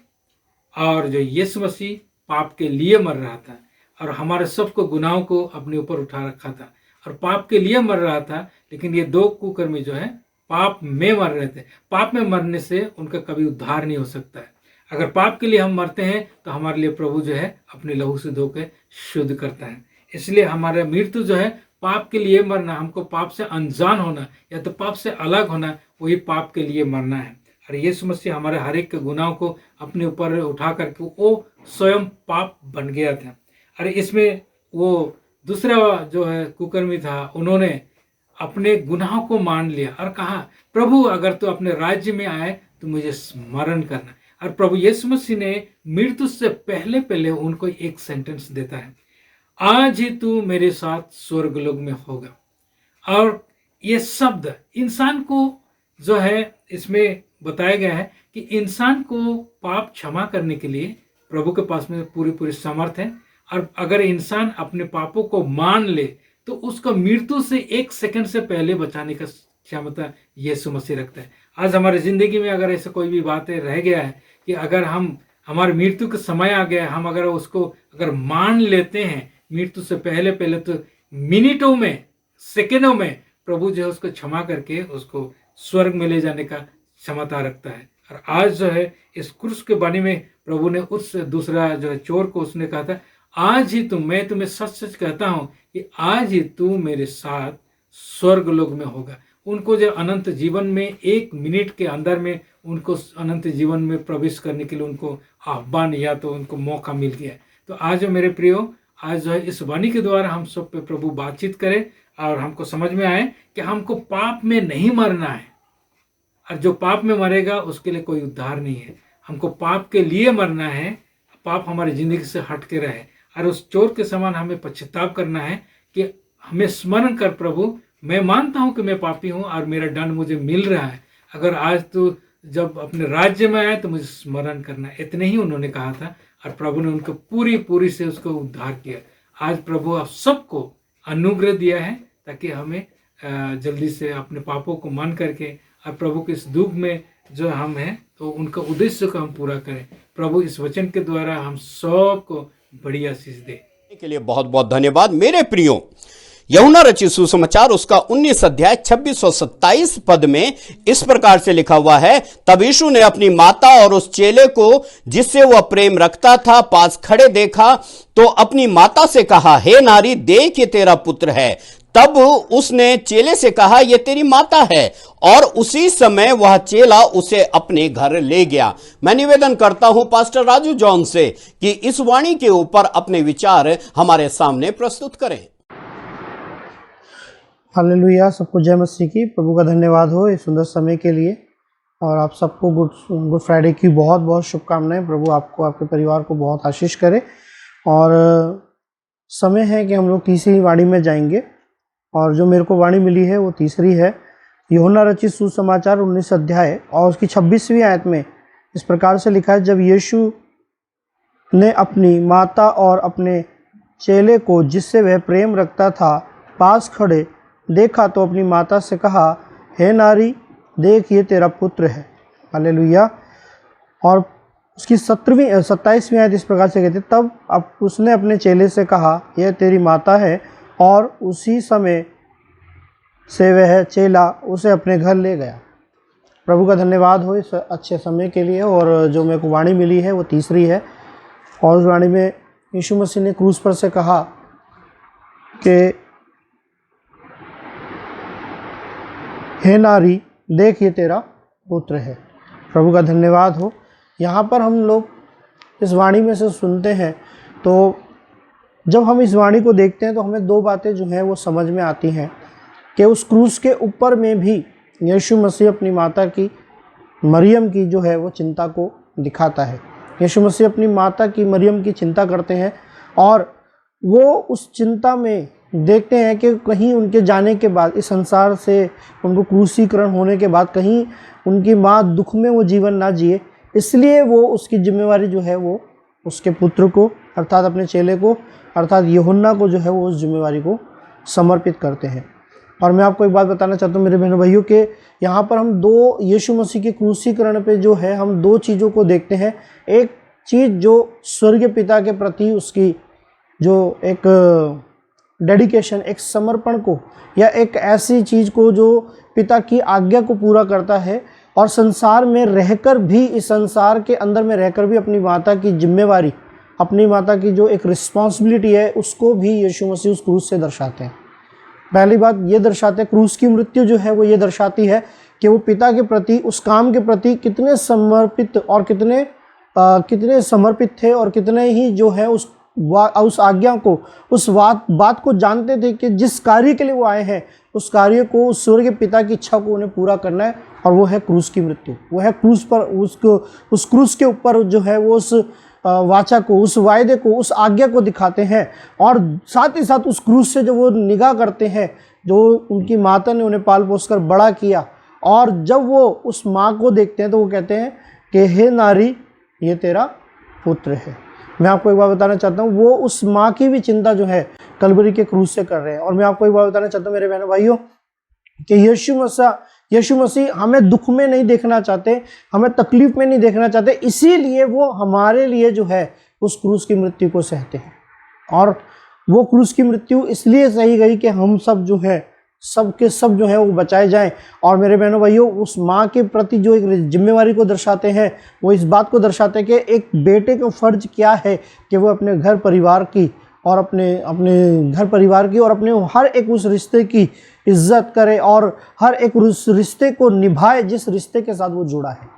और जो यीशु मसीह पाप के लिए मर रहा था, और हमारे सबको गुनाहों को अपने ऊपर उठा रखा था और पाप के लिए मर रहा था। लेकिन ये दो कुकर्मी जो है पाप में मर रहे थे। पाप में मरने से उनका कभी उद्धार नहीं हो सकता है। अगर पाप के लिए हम मरते हैं तो हमारे लिए प्रभु जो है अपने लहू से धो के शुद्ध करता है। इसलिए हमारा मृत्यु जो है पाप के लिए मरना, हमको पाप से अनजान होना या तो पाप से अलग होना, वही पाप के लिए मरना है। और यीशु मसीह हमारे हर एक के गुनाहों को अपने ऊपर उठा करके वो स्वयं पाप बन गया था। और इसमें वो दूसरा जो है कुकर्मी था, उन्होंने अपने गुनाहों को मान लिया और कहा, प्रभु अगर तू अपने राज्य में आए तो मुझे स्मरण करना। और प्रभु यीशु मसीह ने मृत्यु से पहले पहले उनको एक सेंटेंस देता है, आज ही तू मेरे साथ स्वर्गलोक में होगा। और ये शब्द इंसान को जो है इसमें बताया गया है कि इंसान को पाप क्षमा करने के लिए प्रभु के पास में पूरी समर्थ है। और अगर इंसान अपने पापों को मान ले तो उसको मृत्यु से एक सेकंड से पहले बचाने का क्षमता यीशु मसीह रखता है। आज हमारी जिंदगी में अगर ऐसा कोई भी बातें रह गया है कि अगर हम हमारे मृत्यु का समय आ गया, हम अगर उसको अगर मान लेते हैं मृत्यु से पहले पहले, तो मिनटों में, सेकेंडों में प्रभु जो है उसको क्षमा करके उसको स्वर्ग में ले जाने का क्षमता रखता है। और आज जो है इस क्रूस के बारे में प्रभु ने उस दूसरा जो है चोर को उसने कहा था, आज ही मैं तुम्हें सच सच कहता हूं कि आज ही तू मेरे साथ स्वर्ग लोक में होगा। उनको जो अनंत जीवन में एक मिनट के अंदर में उनको अनंत जीवन में प्रवेश करने के लिए उनको आह्वान या तो उनको मौका मिल गया। तो आज मेरे प्रियो, आज जो है इस वाणी के द्वारा हम सब पे प्रभु बातचीत करे और हमको समझ में आए कि हमको पाप में नहीं मरना है, और जो पाप में मरेगा उसके लिए कोई उद्धार नहीं है। हमको पाप के लिए मरना है, पाप हमारी जिंदगी से हट के रहे। और उस चोर के समान हमें पश्चाताप करना है कि हमें स्मरण कर, प्रभु मैं मानता हूं कि मैं पापी हूं और मेरा दंड मुझे मिल रहा है, अगर आज तू जब अपने राज्य में आए तो मुझे स्मरण करना। इतने ही उन्होंने कहा था और प्रभु ने उनको पूरी से उसको उद्धार किया। आज प्रभु आप सबको अनुग्रह दिया है ताकि हमें जल्दी से अपने पापों को मान करके और प्रभु के इस दुख में जो हम हैं तो उनका उद्देश्य को हम पूरा करें। प्रभु इस वचन के द्वारा हम सबको बड़ी आशीष दे। के लिए बहुत बहुत धन्यवाद। मेरे प्रियो, यूहन्ना रचित सुसमाचार उसका 19 अध्याय 26 और 27 पद में इस प्रकार से लिखा हुआ है, तब यीशु ने अपनी माता और उस चेले को जिससे वह प्रेम रखता था पास खड़े देखा तो अपनी माता से कहा, हे नारी, देख ये तेरा पुत्र है। तब उसने चेले से कहा, यह तेरी माता है, और उसी समय वह चेला उसे अपने घर ले गया। मैं निवेदन करता हूं पास्टर राजू जॉन से कि इस वाणी के ऊपर अपने विचार हमारे सामने प्रस्तुत करें। हालेलुया, सबको जय मसीह की। प्रभु का धन्यवाद हो इस सुंदर समय के लिए, और आप सबको गुड फ्राइडे की बहुत बहुत शुभकामनाएं। प्रभु आपको, आपके परिवार को बहुत आशीष करे। और समय है कि हम लोग तीसरी वाणी में जाएंगे, और जो मेरे को वाणी मिली है वो तीसरी है। यूहन्ना रचित सुसमाचार 19 अध्याय और उसकी 26वीं आयत में इस प्रकार से लिखा है, जब यीशु ने अपनी माता और अपने चेले को जिससे वह प्रेम रखता था पास खड़े देखा तो अपनी माता से कहा, हे नारी, देख ये तेरा पुत्र है। हालेलुया। और उसकी 27वीं आयत इस प्रकार से कहती है, तब अब उसने अपने चेले से कहा, यह तेरी माता है, और उसी समय से वह चेला उसे अपने घर ले गया। प्रभु का धन्यवाद हो इस अच्छे समय के लिए। और जो मेरे को वाणी मिली है वो तीसरी है, और उस वाणी में यीशु मसीह ने क्रूस पर से कहा कि हे नारी, देख ये तेरा पुत्र है। प्रभु का धन्यवाद हो। यहाँ पर हम लोग इस वाणी में से सुनते हैं, तो जब हम इस वाणी को देखते हैं तो हमें दो बातें जो हैं वो समझ में आती हैं कि उस क्रूस के ऊपर में भी यीशु मसीह अपनी माता की, मरियम की जो है वो चिंता को दिखाता है। यीशु मसीह अपनी माता की, मरियम की चिंता करते हैं, और वो उस चिंता में देखते हैं कि कहीं उनके जाने के बाद, इस संसार से उनको क्रूसीकरण होने के बाद, कहीं उनकी माँ दुख में वो जीवन ना जिए, इसलिए वो उसकी जिम्मेवारी जो है वो उसके पुत्र को, अर्थात अपने चेले को, अर्थात यूहन्ना को जो है वो उस जिम्मेवारी को समर्पित करते हैं। और मैं आपको एक बात बताना चाहता हूँ मेरे बहनों भाइयों के, यहाँ पर हम दो, यीशु मसीह के क्रूसीकरण पे जो है हम दो चीज़ों को देखते हैं। एक चीज़ जो स्वर्गीय पिता के प्रति उसकी जो एक डेडिकेशन, एक समर्पण को, या एक ऐसी चीज़ को जो पिता की आज्ञा को पूरा करता है, और संसार में रहकर भी, इस संसार के अंदर में रहकर भी अपनी माता की जिम्मेवारी, अपनी माता की जो एक रिस्पॉन्सिबिलिटी है, उसको भी यीशु मसीह उस क्रूस से दर्शाते हैं। पहली बात ये दर्शाते हैं, क्रूस की मृत्यु जो है वो ये दर्शाती है कि वो पिता के प्रति, उस काम के प्रति कितने समर्पित और कितने समर्पित थे, और कितने ही जो है उस आज्ञा को, उस बात को जानते थे कि जिस कार्य के लिए वो आए हैं, उस कार्य को, उस स्वर्गीय पिता की इच्छा को उन्हें पूरा करना है, और वो है क्रूस की मृत्यु। वो है क्रूस पर, उस क्रूस के ऊपर जो है वो उस वाचा को, उस वायदे को, उस आज्ञा को दिखाते हैं। और साथ ही साथ उस क्रूस से जो वो निगाह करते हैं, जो उनकी माता ने उन्हें पाल पोस कर बड़ा किया, और जब वो उस माँ को देखते हैं तो वो कहते हैं कि हे नारी, ये तेरा पुत्र है। मैं आपको एक बात बताना चाहता हूँ, वो उस माँ की भी चिंता जो है कलवरी के क्रूस से कर रहे हैं। और मैं आपको एक बात बताना चाहता हूँ मेरे बहनों भाइयों कि यीशु मसीह हमें दुख में नहीं देखना चाहते, हमें तकलीफ में नहीं देखना चाहते, इसीलिए वो हमारे लिए जो है उस क्रूस की मृत्यु को सहते हैं। और वो क्रूस की मृत्यु इसलिए सही गई कि हम सब जो है, सब के सब जो है वो बचाए जाएं। और मेरे बहनों भाइयों, उस माँ के प्रति जो एक जिम्मेवारी को दर्शाते हैं, वो इस बात को दर्शाते हैं कि एक बेटे का फर्ज क्या है कि वो अपने घर परिवार की, और अपने घर परिवार की, और अपने हर एक उस रिश्ते की इज्जत करे, और हर एक उस रिश्ते को निभाए जिस रिश्ते के साथ वो जुड़ा है।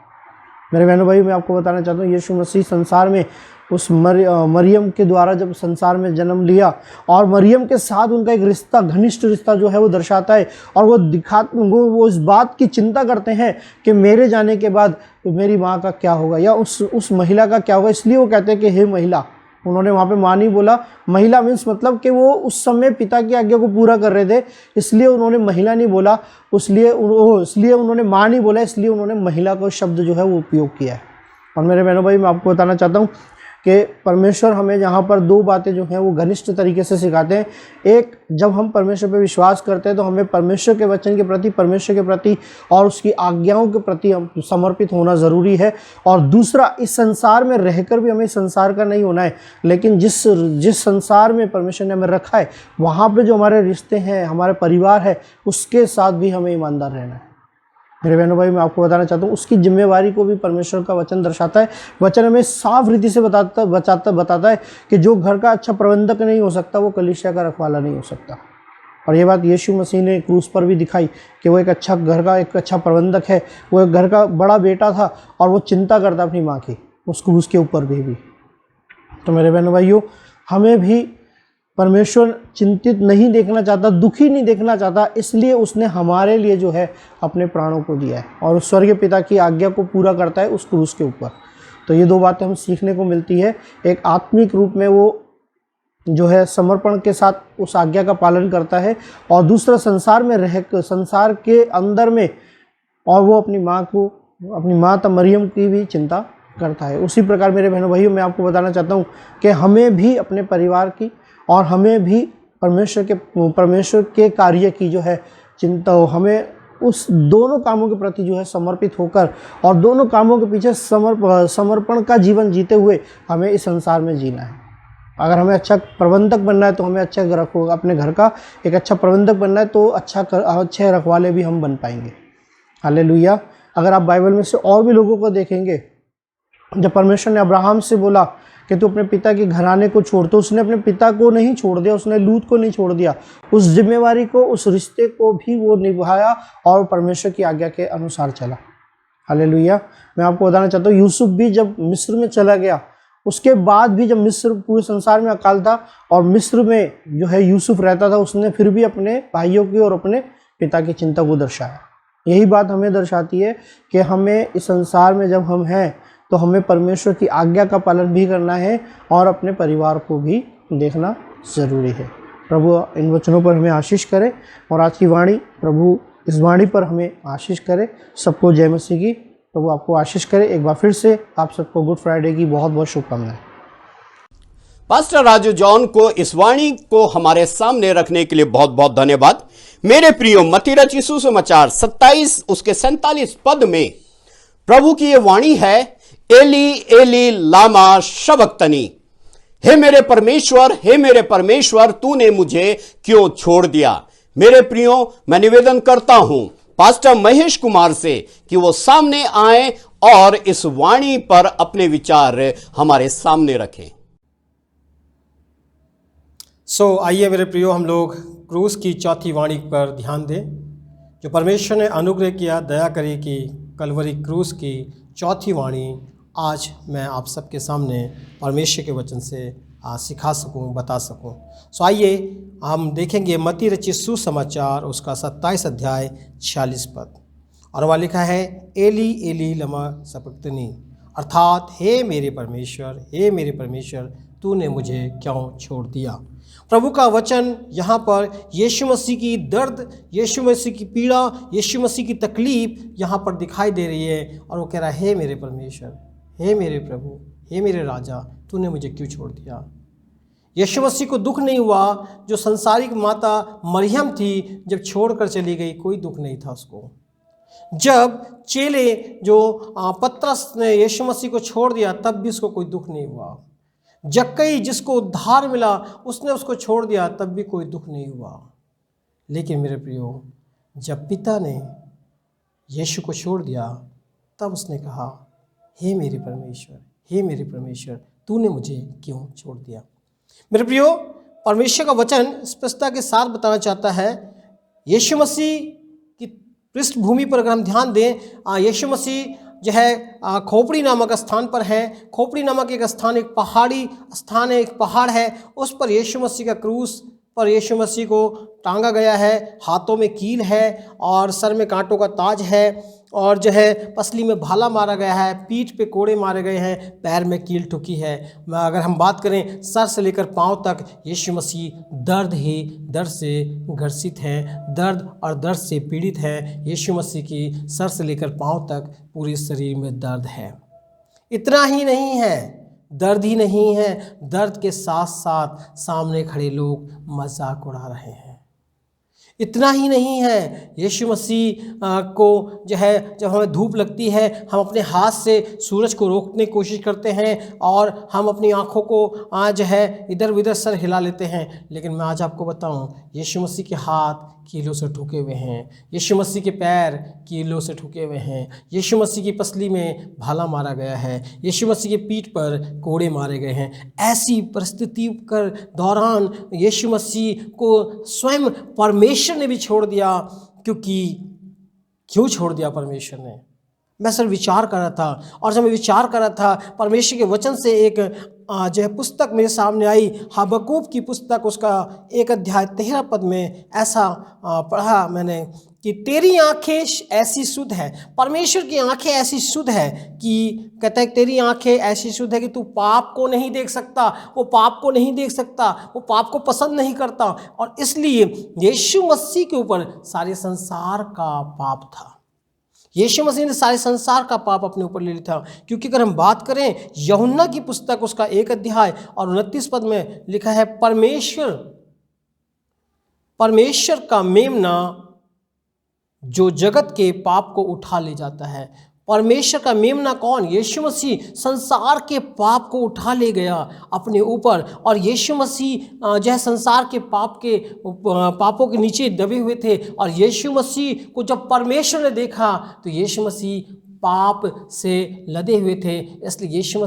मेरे बहनों भाई, मैं आपको बताना चाहता हूँ, यीशु मसीह संसार में उस मरियम के द्वारा जब संसार में जन्म लिया, और मरियम के साथ उनका एक रिश्ता, घनिष्ठ रिश्ता जो है वो दर्शाता है। और वो इस बात की चिंता करते हैं कि मेरे जाने के बाद मेरी माँ का क्या होगा, या उस महिला का क्या होगा। इसलिए वो कहते हैं कि हे महिला। उन्होंने वहाँ पे माँ नहीं बोला, महिला मीन्स मतलब कि वो उस समय पिता की आज्ञा को पूरा कर रहे थे, इसलिए उन्होंने महिला नहीं बोला, इसलिए उन्होंने माँ नहीं बोला, इसलिए उन्होंने महिला का शब्द जो है वो उपयोग किया है। और मेरे बहनों भाई, मैं आपको बताना चाहता हूँ कि परमेश्वर हमें यहाँ पर दो बातें जो हैं वो घनिष्ठ तरीके से सिखाते हैं। एक, जब हम परमेश्वर पे विश्वास करते हैं तो हमें परमेश्वर के वचन के प्रति, परमेश्वर के प्रति और उसकी आज्ञाओं के प्रति हम समर्पित होना ज़रूरी है। और दूसरा, इस संसार में रहकर भी हमें संसार का नहीं होना है, लेकिन जिस संसार में परमेश्वर ने हमें रखा है, वहाँ पर जो हमारे रिश्ते हैं, हमारे परिवार है, उसके साथ भी हमें ईमानदार रहना है। मेरे बहनों भाई, मैं आपको बताना चाहता हूँ, उसकी जिम्मेवारी को भी परमेश्वर का वचन दर्शाता है। वचन हमें साफ रीति से बताता है कि जो घर का अच्छा प्रबंधक नहीं हो सकता, वो कलीसिया का रखवाला नहीं हो सकता। और ये बात यीशु मसीह ने क्रूस पर भी दिखाई कि वो एक अच्छा घर का एक अच्छा प्रबंधक है। वो एक घर का बड़ा बेटा था, और वो चिंता करता अपनी माँ की, उस क्रूस के ऊपर भी। तो मेरे बहनों भाइयों, हमें भी परमेश्वर चिंतित नहीं देखना चाहता, दुखी नहीं देखना चाहता, इसलिए उसने हमारे लिए जो है अपने प्राणों को दिया है, और उस स्वर्गीय पिता की आज्ञा को पूरा करता है उस क्रूस के ऊपर। तो ये दो बातें हम सीखने को मिलती है। एक, आत्मिक रूप में वो जो है समर्पण के साथ उस आज्ञा का पालन करता है, और दूसरा, संसार में संसार के अंदर में, और वो अपनी माँ को, अपनी माता मरियम की भी चिंता करता है। उसी प्रकार मेरे बहनों भाइयों, मैं आपको बताना चाहता हूँ कि हमें भी अपने परिवार की, और हमें भी परमेश्वर के कार्य की जो है चिंता हो। हमें उस दोनों कामों के प्रति जो है समर्पित होकर और दोनों कामों के पीछे समर्पण का जीवन जीते हुए हमें इस संसार में जीना है। अगर हमें अच्छा प्रबंधक बनना है तो हमें अच्छा रखो, अपने घर का एक अच्छा प्रबंधक बनना है तो अच्छे रखवाले भी हम बन पाएंगे। हालेलुया। अगर आप बाइबल में से और भी लोगों को देखेंगे, जब परमेश्वर ने अब्राहम से बोला कि तू अपने पिता के घराने को छोड़, तो उसने अपने पिता को नहीं छोड़ दिया, उसने लूत को नहीं छोड़ दिया, उस जिम्मेवारी को, उस रिश्ते को भी वो निभाया और परमेश्वर की आज्ञा के अनुसार चला। हालेलुया। मैं आपको बताना चाहता हूँ, यूसुफ भी जब मिस्र में चला गया, उसके बाद भी जब मिस्र पूरे संसार में अकाल था और मिस्र में जो है यूसुफ रहता था, उसने फिर भी अपने भाइयों की और अपने पिता की चिंता को दर्शाया। यही बात हमें दर्शाती है कि हमें इस संसार में जब हम हैं तो हमें परमेश्वर की आज्ञा का पालन भी करना है और अपने परिवार को भी देखना ज़रूरी है। प्रभु इन वचनों पर हमें आशीष करे और आज की वाणी, प्रभु इस वाणी पर हमें आशीष करे। सबको जय मसीह की। प्रभु आपको आशीष करे। एक बार फिर से आप सबको गुड फ्राइडे की बहुत बहुत शुभकामनाएं। पास्टर राजू जॉन को इस वाणी को हमारे सामने रखने के लिए बहुत बहुत धन्यवाद। मेरे प्रियो, मत्ती रचित सुसमाचार 27 उसके 47 पद में प्रभु की यह वाणी है, एली एली लामा शबक्तनी, हे मेरे परमेश्वर तूने मुझे क्यों छोड़ दिया। मेरे प्रियो, मैं निवेदन करता हूं पास्टर महेश कुमार से कि वो सामने आए और इस वाणी पर अपने विचार हमारे सामने रखें। आइए मेरे प्रियो, हम लोग क्रूस की चौथी वाणी पर ध्यान दें, जो परमेश्वर ने अनुग्रह किया, दया करे कि कलवरी क्रूस की चौथी वाणी आज मैं आप सबके सामने परमेश्वर के वचन से सिखा सकूं, बता सकूं। आइए हम देखेंगे मत्ती रचित सुसमाचार उसका 27 अध्याय 46 पद, और वहाँ लिखा है, एली एली लमा सबक्तनी, अर्थात हे मेरे परमेश्वर तूने मुझे क्यों छोड़ दिया। प्रभु का वचन यहाँ पर यीशु मसीह की दर्द, यीशु मसीह की पीड़ा, यीशु मसीह की तकलीफ यहाँ पर दिखाई दे रही है, और वो कह रहा है, हे मेरे परमेश्वर, हे मेरे प्रभु, हे मेरे राजा, तूने मुझे क्यों छोड़ दिया। यीशु मसीह को दुख नहीं हुआ, जो संसारिक माता मरियम थी जब छोड़कर चली गई, कोई दुख नहीं था उसको। जब चेले जो पतरस ने यीशु मसीह को छोड़ दिया, तब भी उसको कोई दुख नहीं हुआ। जक्कई जिसको उद्धार मिला, उसने उसको छोड़ दिया, तब भी कोई दुख नहीं हुआ। लेकिन मेरे प्रियो, जब पिता ने यीशु को छोड़ दिया, तब उसने कहा, हे मेरे परमेश्वर तूने मुझे क्यों छोड़ दिया। मेरे प्रियो, परमेश्वर का वचन स्पष्टता के साथ बताना चाहता है, यीशु मसीह की पृष्ठभूमि पर अगर हम ध्यान दें, यीशु मसीह जो है खोपड़ी नामक स्थान पर है। खोपड़ी नामक एक स्थान, एक पहाड़ी स्थान है, एक पहाड़ है, उस पर यीशु मसीह का क्रूस पर यीशु मसीह को टांगा गया है। हाथों में कील है और सर में कांटों का ताज है, और जो है पसली में भाला मारा गया है, पीठ पे कोड़े मारे गए हैं, पैर में कील ठुकी है। अगर हम बात करें सर से लेकर पांव तक, यीशु मसीह दर्द से ग्रसित हैं, दर्द और दर्द से पीड़ित हैं। यीशु मसीह की सर से लेकर पांव तक पूरे शरीर में दर्द है। इतना ही नहीं है, दर्द ही नहीं है, दर्द के साथ साथ सामने खड़े लोग मजाक उड़ा रहे हैं। इतना ही नहीं है, यीशु मसीह को जो है, जब हमें धूप लगती है, हम अपने हाथ से सूरज को रोकने की कोशिश करते हैं और हम अपनी आँखों को जो है इधर उधर सर हिला लेते हैं। लेकिन मैं आज आपको बताऊं, यीशु मसीह के हाथ कीलों से ठुके हुए हैं, यीशु मसीह के पैर कीलों से ठुके हुए हैं, यीशु मसीह की पसली में भाला मारा गया है, यीशु मसीह की पीठ पर कोड़े मारे गए हैं। ऐसी परिस्थिति कर दौरान यीशु मसीह को स्वयं परमेश्वर ने भी छोड़ दिया। क्यों छोड़ दिया परमेश्वर ने? मैं सर विचार कर रहा था, और जब मैं विचार कर रहा था, परमेश्वर के वचन से एक जो है पुस्तक मेरे सामने आई, हबक्कूक की पुस्तक, उसका 1 अध्याय 13 पद में ऐसा पढ़ा मैंने कि तेरी आंखें ऐसी शुद्ध है, परमेश्वर की आंखें ऐसी शुद्ध है कि कहता है तेरी आंखें ऐसी शुद्ध है कि तू पाप को नहीं देख सकता, वो पाप को नहीं देख सकता, वो पाप को पसंद नहीं करता। और इसलिए यीशु मसीह के ऊपर सारे संसार का पाप था। यीशु मसीह ने सारे संसार का पाप अपने ऊपर ले लिया था। क्योंकि अगर हम बात करें यूहन्ना की पुस्तक, उसका 1 अध्याय और 29 पद में लिखा है, परमेश्वर का मेमना जो जगत के पाप को उठा ले जाता है। परमेश्वर का मेमना कौन? यीशु मसीह संसार के पाप को उठा ले गया अपने ऊपर, और यीशु मसीह जो है संसार के पापों के नीचे दबे हुए थे, और यीशु मसीह को जब परमेश्वर ने देखा तो यीशु मसीह पाप से लदे हुए थे। इसलिए यीशु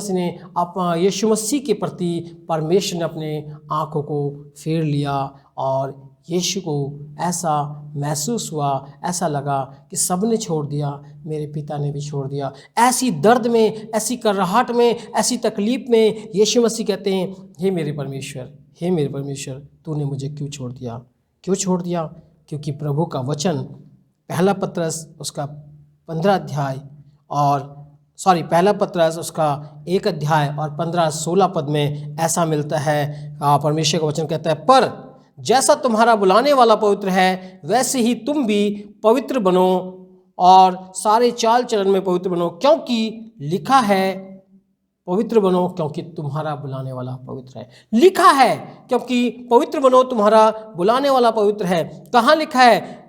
मसीह के प्रति परमेश्वर ने अपने आँखों को फेर लिया, और यीशु को ऐसा महसूस हुआ, ऐसा लगा कि सबने छोड़ दिया, मेरे पिता ने भी छोड़ दिया। ऐसी दर्द में, ऐसी करराहट में, ऐसी तकलीफ़ में यीशु मसीह कहते हैं, हे मेरे परमेश्वर, तूने मुझे क्यों छोड़ दिया? क्यों छोड़ दिया? क्योंकि प्रभु का वचन पहला पत्रस उसका 1 अध्याय और 15-16 पद में ऐसा मिलता है। परमेश्वर का वचन कहता है, पर जैसा तुम्हारा बुलाने वाला पवित्र है, वैसे ही तुम भी पवित्र बनो और सारे चाल चलन में पवित्र बनो, क्योंकि लिखा है, पवित्र बनो क्योंकि तुम्हारा बुलाने वाला पवित्र है। लिखा है क्योंकि पवित्र बनो, तुम्हारा बुलाने वाला पवित्र है। कहाँ लिखा है?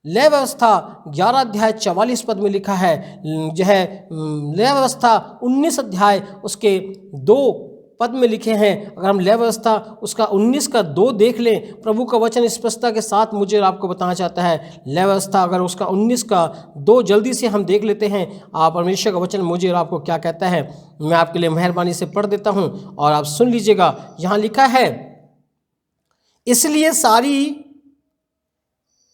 लय व्यवस्था 11 अध्याय 44 पद में लिखा है। जो है लय व्यवस्था 19 अध्याय उसके 2 पद में लिखे हैं। अगर हम लय व्यवस्था उसका 19 का 2 देख लें, प्रभु का वचन स्पष्टता के साथ मुझे आपको बताना चाहता है। लय व्यवस्था अगर उसका 19 का 2 जल्दी से हम देख लेते हैं, परमेश्वर का वचन मुझे और आपको क्या कहता है, मैं आपके लिए मेहरबानी से पढ़ देता हूं और आप सुन लीजिएगा। यहाँ लिखा है, इसलिए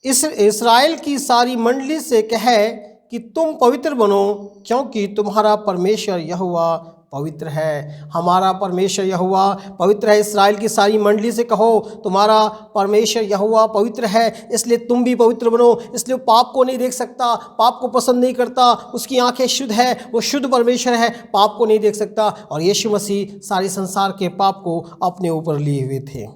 इस्राएल की सारी मंडली से कहे कि तुम पवित्र बनो, क्योंकि तुम्हारा परमेश्वर यहोवा पवित्र है। हमारा परमेश्वर यहोवा पवित्र है। इस्राएल की सारी मंडली से कहो, तुम्हारा परमेश्वर यहोवा पवित्र है, इसलिए तुम भी पवित्र बनो। इसलिए वो पाप को नहीं देख सकता, पाप को पसंद नहीं करता, उसकी आंखें शुद्ध है, वो शुद्ध परमेश्वर है, पाप को नहीं देख सकता। और यीशु मसीह सारे संसार के पाप को अपने ऊपर लिए हुए थे।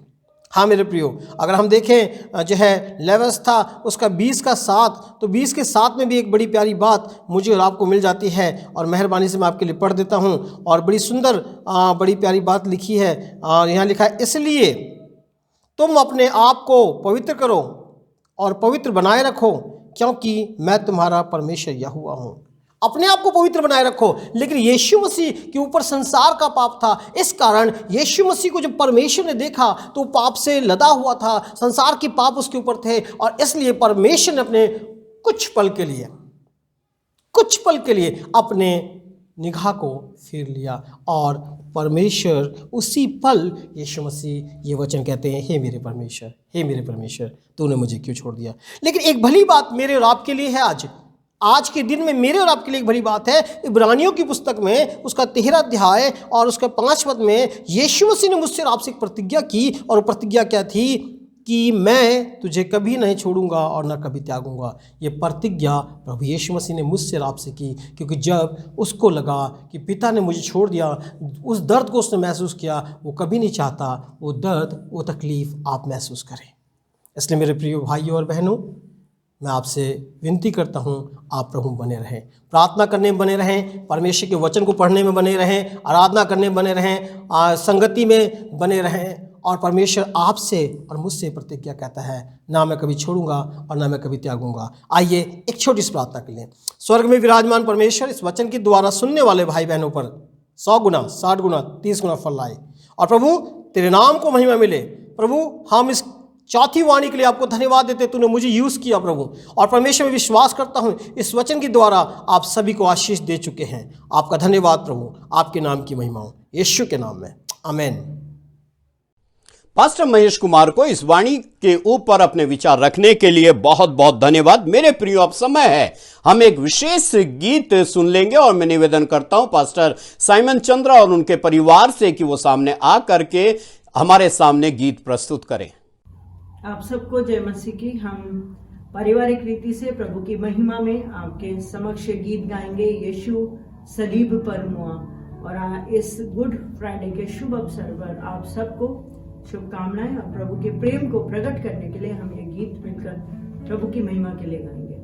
हाँ मेरे प्रियो, अगर हम देखें जो है लय व्यवस्था उसका 20 का 7, तो 20 के 7 में भी एक बड़ी प्यारी बात मुझे और आपको मिल जाती है, और मेहरबानी से मैं आपके लिए पढ़ देता हूँ। और बड़ी सुंदर बड़ी प्यारी बात लिखी है, और यहाँ लिखा है, इसलिए तुम अपने आप को पवित्र करो और पवित्र बनाए रखो, क्योंकि मैं तुम्हारा परमेश्वर यहोवा हूँ। अपने आप को पवित्र बनाए रखो। लेकिन यीशु मसीह के ऊपर संसार का पाप था, इस कारण यीशु मसीह को जब परमेश्वर ने देखा तो पाप से लदा हुआ था, संसार के पाप उसके ऊपर थे, और इसलिए परमेश्वर ने अपने कुछ पल के लिए अपने निगाह को फेर लिया, और परमेश्वर उसी पल यीशु मसीह ये वचन कहते हैं, हे मेरे परमेश्वर, तूने मुझे क्यों छोड़ दिया। लेकिन एक भली बात मेरे और आपके लिए है, आज के दिन में मेरे और आपके लिए एक बड़ी बात है। इब्रानियों की पुस्तक में उसका 13 अध्याय और उसका 5 पद में यीशु मसीह ने मुझसे और आपसे एक प्रतिज्ञा की, और वो प्रतिज्ञा क्या थी कि मैं तुझे कभी नहीं छोड़ूंगा और न कभी त्यागूंगा। ये प्रतिज्ञा प्रभु यीशु मसीह ने मुझसे और आपसे की, क्योंकि जब उसको लगा कि पिता ने मुझे छोड़ दिया, उस दर्द को उसने महसूस किया। वो कभी नहीं चाहता वो दर्द, वो तकलीफ़ आप महसूस करें। इसलिए मेरे प्रिय भाइयों और बहनों, मैं आपसे विनती करता हूं, आप प्रभु बने रहें, प्रार्थना करने में बने रहें, परमेश्वर के वचन को पढ़ने में बने रहें, आराधना करने में बने रहें, संगति में बने रहें, और परमेश्वर आपसे और मुझसे प्रतिज्ञा कहता है, ना मैं कभी छोड़ूंगा और ना मैं कभी त्यागूंगा। आइए एक छोटी सी प्रार्थना कर लें। स्वर्ग में विराजमान परमेश्वर, इस वचन के द्वारा सुनने वाले भाई बहनों पर 100 गुना, 60 गुना, 30 गुना फल लाए, और प्रभु तेरे नाम को महिमा मिले। प्रभु हम इस चौथी वाणी के लिए आपको धन्यवाद देते, तूने मुझे यूज़ किया प्रभु, और परमेश्वर में विश्वास करता हूँ इस वचन के द्वारा आप सभी को आशीष दे चुके हैं। आपका धन्यवाद प्रभु, आपके नाम की महिमा हो, यीशु के नाम में, आमीन। पास्टर महेश कुमार को इस वाणी के ऊपर अपने विचार रखने के लिए बहुत बहुत धन्यवाद। मेरे प्रियो, अब समय है हम एक विशेष गीत सुन लेंगे, और मैं निवेदन करता हूं पास्टर साइमन चंद्रा और उनके परिवार से कि वो सामने आ करके हमारे सामने गीत प्रस्तुत करें। आप सबको जय मसीह की। हम पारिवारिक रीति से प्रभु की महिमा में आपके समक्ष गीत गाएंगे, यीशु सलीब पर मुआ। और इस गुड फ्राइडे के शुभ अवसर पर आप सबको शुभकामनाएं, और प्रभु के प्रेम को प्रकट करने के लिए हम ये गीत मिलकर प्रभु की महिमा के लिए गाएंगे।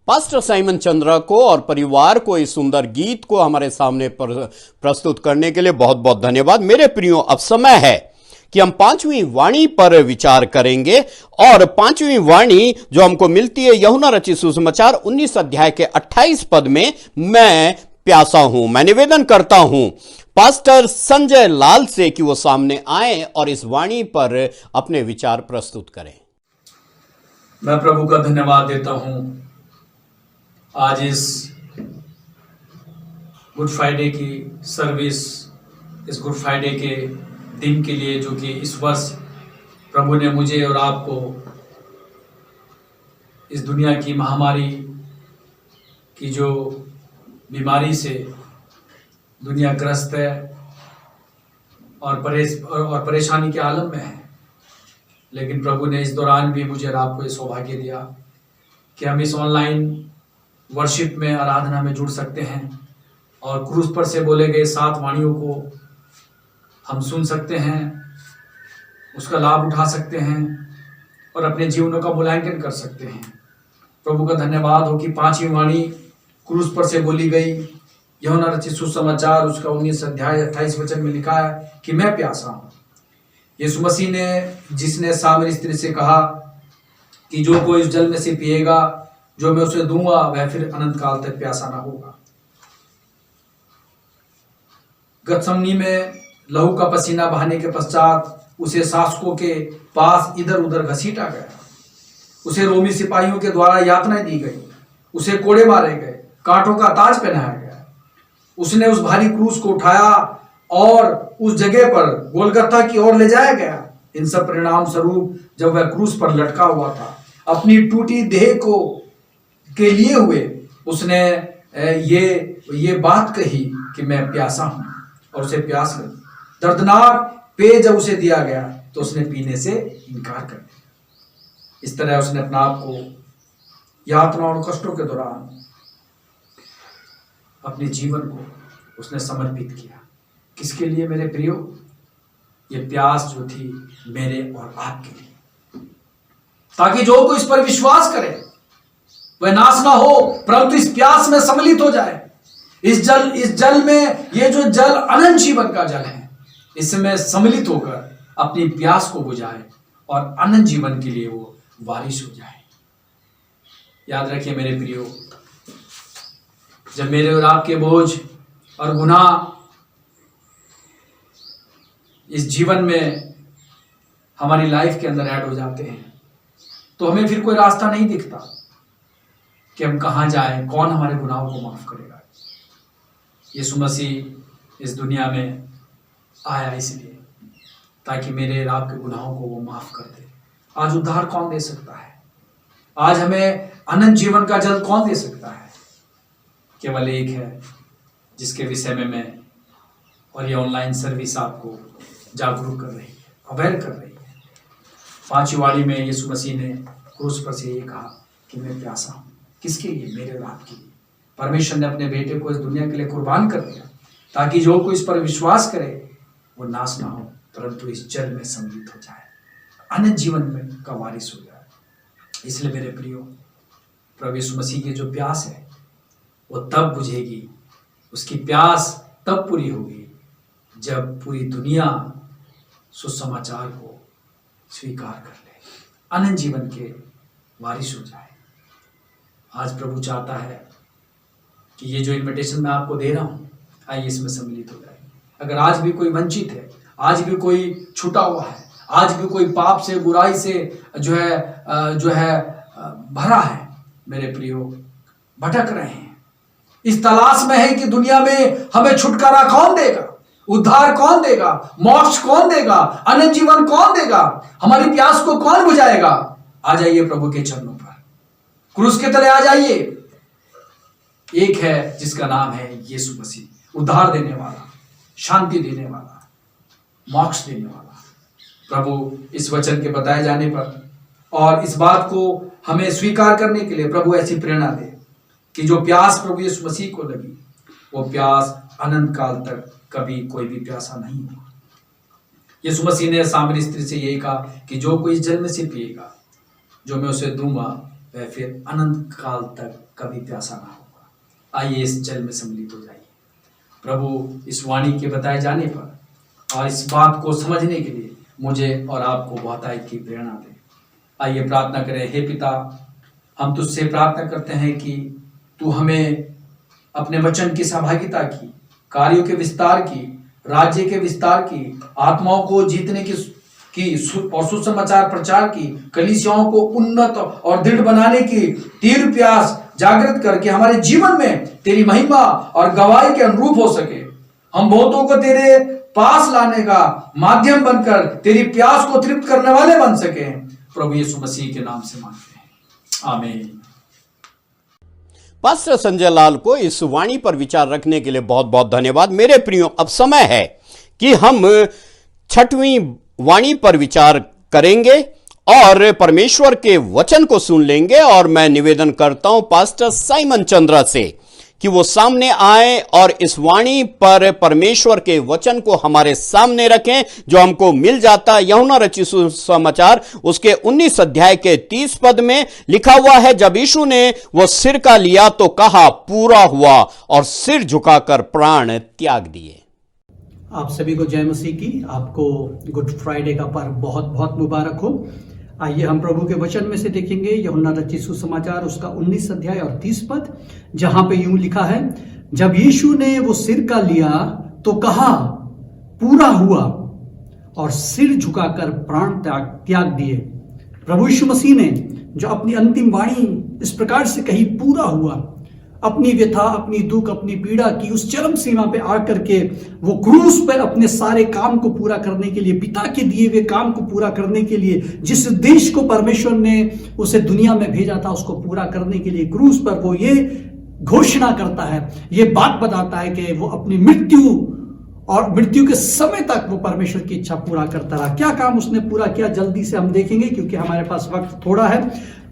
पास्टर साइमन चंद्रा को और परिवार को इस सुंदर गीत को हमारे सामने प्रस्तुत करने के लिए बहुत बहुत धन्यवाद। मेरे प्रियो, अब समय है कि हम 5वीं वाणी पर विचार करेंगे और 5वीं वाणी जो हमको मिलती है यूहन्ना रचित सुसमाचार 19 अध्याय के 28 पद में, मैं प्यासा हूं। मैं निवेदन करता हूं पास्टर संजय लाल से कि वो सामने आए और इस वाणी पर अपने विचार प्रस्तुत करें। मैं प्रभु का धन्यवाद देता हूं आज इस गुड फ्राइडे की सर्विस, इस गुड फ्राइडे के दिन के लिए जो कि इस वर्ष प्रभु ने मुझे और आपको इस दुनिया की महामारी की जो बीमारी से दुनिया ग्रस्त है और परेशानी के आलम में है, लेकिन प्रभु ने इस दौरान भी मुझे और आपको ये सौभाग्य दिया कि हम इस ऑनलाइन वर्शिप में, आराधना में जुड़ सकते हैं और क्रूस पर से बोले गए 7 वाणियों को हम सुन सकते हैं, उसका लाभ उठा सकते हैं और अपने जीवनों का मूल्यांकन कर सकते हैं। प्रभु का धन्यवाद हो कि 5वीं वाणी क्रूस पर से बोली गई। यूहन्ना रचित सुसमाचार उसका 19 अध्याय 28 वचन में लिखा है कि मैं प्यासा हूं। यीशु मसीह ने, जिसने सामरी स्त्री से कहा कि जो कोई इस जल में से पिएगा जो मैं उसे दूंगा वह फिर अनंत काल तक प्यासा ना होगा। गतसमनी में लहू का पसीना बहाने के पश्चात उसे शासकों के पास इधर उधर घसीटा गया, उसे रोमी सिपाहियों के द्वारा यातनाएं दी गई, उसे कोड़े मारे गए, कांटों का ताज पहनाया गया। उसने उस भारी क्रूस को उठाया और उस जगह पर गोलगत्था की ओर ले जाया गया। इन सब परिणाम स्वरूप जब वह क्रूस पर लटका हुआ था, अपनी टूटी देह को के लिए हुए उसने ये बात कही कि मैं प्यासा हूं और उसे प्यास लगी। दर्दनाक पेय जब उसे दिया गया तो उसने पीने से इनकार कर दिया। इस तरह उसने अपने आप को यातना और कष्टों के दौरान अपने जीवन को उसने समर्पित किया। किसके लिए मेरे प्रियो? ये प्यास जो थी मेरे और आपके लिए, ताकि जो कोई इस पर विश्वास करे वह नाश ना हो परंतु इस प्यास में सम्मिलित हो जाए। इस जल में, ये जो जल अनंत जीवन का जल है, इसमें सम्मिलित होकर अपनी प्यास को बुझाए और अनंत जीवन के लिए वो वारिश हो जाए। याद रखिए मेरे प्रियो, जब मेरे और आपके बोझ और गुनाह इस जीवन में हमारी लाइफ के अंदर ऐड हो जाते हैं तो हमें फिर कोई रास्ता नहीं दिखता कि हम कहाँ जाएं, कौन हमारे गुनाहों को माफ करेगा। यीशु मसीह इस दुनिया में आया इसलिए ताकि मेरे और आपके गुनाहों को वो माफ कर दे। आज उद्धार कौन दे सकता है? आज हमें अनंत जीवन का जल कौन दे सकता है? केवल एक है जिसके विषय में मैं और ये ऑनलाइन सर्विस आपको जागरूक कर रही है, अवेयर कर रही है। 5वीं वाणी में यीशु मसीह ने क्रूस पर से ये कहा कि मैं प्यासा हूं। किसके लिए? मेरे और आपके लिए। परमेश्वर ने अपने बेटे को इस दुनिया के लिए कुर्बान कर दिया ताकि जो कोई इस पर विश्वास करे वो नाश ना हो परंतु इस जल में सम्मिलित हो जाए, अनंत जीवन में का वारिस हो जाए। इसलिए मेरे प्रियो, प्रभु यीशु मसीह की जो प्यास है वो तब बुझेगी, उसकी प्यास तब पूरी होगी जब पूरी दुनिया सुसमाचार को स्वीकार कर ले, अनंत जीवन के वारिस हो जाए। आज प्रभु चाहता है कि ये जो इनविटेशन मैं आपको दे रहा हूँ, आइए इसमें सम्मिलित हो जाए। अगर आज भी कोई वंचित है, आज भी कोई छूटा हुआ है, आज भी कोई पाप से बुराई से जो है भरा है, मेरे प्रियो भटक रहे हैं, इस तलाश में है कि दुनिया में हमें छुटकारा कौन देगा, उद्धार कौन देगा, मोक्ष कौन देगा, अनंत जीवन कौन देगा, हमारी प्यास को कौन बुझाएगा। आ जाइए प्रभु के चरणों पर, क्रूस के तले आ जाइए। एक है जिसका नाम है यीशु मसीह, उद्धार देने वाला, शांति देने वाला, मोक्ष देने वाला। प्रभु इस वचन के बताए जाने पर और इस बात को हमें स्वीकार करने के लिए प्रभु ऐसी प्रेरणा दे कि जो प्यास प्रभु यीशु मसीह को लगी, वो प्यास अनंत काल तक कभी कोई भी प्यासा नहीं होगा। यीशु मसीह ने सामरी स्त्री से यही कहा कि जो कोई इस जल में से पिएगा, जो मैं उसे दूंगा, वह फिर अनंत काल तक कभी प्यासा ना होगा। आइए इस जल में सम्मिलित हो जाइए। प्रभु इस वाणी के बताए जाने पर और इस बात को समझने के लिए मुझे और आपको बहुतायत की प्रेरणा दे। आइए प्रार्थना करें। हे पिता, हम तुझसे प्रार्थना करते हैं कि तू हमें अपने वचन की सहभागिता की, कार्यों के विस्तार की, राज्य के विस्तार की, आत्माओं को जीतने की और सुसमाचार प्रचार की, कलीसियाओं को उन्नत और दृढ़ बनाने की तीव्र प्यास जागृत करके हमारे जीवन में तेरी महिमा और गवाही के अनुरूप हो सके। हम बहुतों को तेरे पास लाने का माध्यम बनकर तेरी प्यास को तृप्त करने वाले बन सके। प्रभु यीशु मसीह के नाम से मांगते हैं, आमीन। पास्टर संजय लाल को इस वाणी पर विचार रखने के लिए बहुत बहुत धन्यवाद। मेरे प्रियो, अब समय है कि हम 6वीं वाणी पर विचार करेंगे और परमेश्वर के वचन को सुन लेंगे। और मैं निवेदन करता हूं पास्टर साइमन चंद्रा से कि वो सामने आए और इस वाणी पर परमेश्वर के वचन को हमारे सामने रखें, जो हमको मिल जाता है यूहन्ना रचित सुसमाचार उसके 19 अध्याय के 30 पद में लिखा हुआ है, जब यीशु ने वो सिरका लिया तो कहा पूरा हुआ, और सिर झुकाकर प्राण त्याग दिए। आप सभी को जय मसीह की। आपको गुड फ्राइडे का पर्व बहुत बहुत मुबारक हो। आइए हम प्रभु के वचन में से देखेंगे यूहन्ना रचित सुसमाचार उसका 19 अध्याय और 30 पद, जहां पे यूं लिखा है, जब यीशु ने वो सिरका लिया तो कहा पूरा हुआ, और सिर झुकाकर प्राण त्याग दिए। प्रभु यीशु मसीह ने जो अपनी अंतिम वाणी इस प्रकार से कही, पूरा हुआ, अपनी व्यथा, अपनी दुख, अपनी पीड़ा की उस चरम सीमा पे आकर के वो क्रूस पर अपने सारे काम को पूरा करने के लिए, पिता के दिए हुए काम को पूरा करने के लिए, जिस उद्देश्य को परमेश्वर ने उसे दुनिया में भेजा था उसको पूरा करने के लिए क्रूस पर वो ये घोषणा करता है, ये बात बताता है कि वो अपनी मृत्यु के समय तक वो परमेश्वर की इच्छा पूरा करता रहा। क्या काम उसने पूरा किया, जल्दी से हम देखेंगे क्योंकि हमारे पास वक्त थोड़ा है।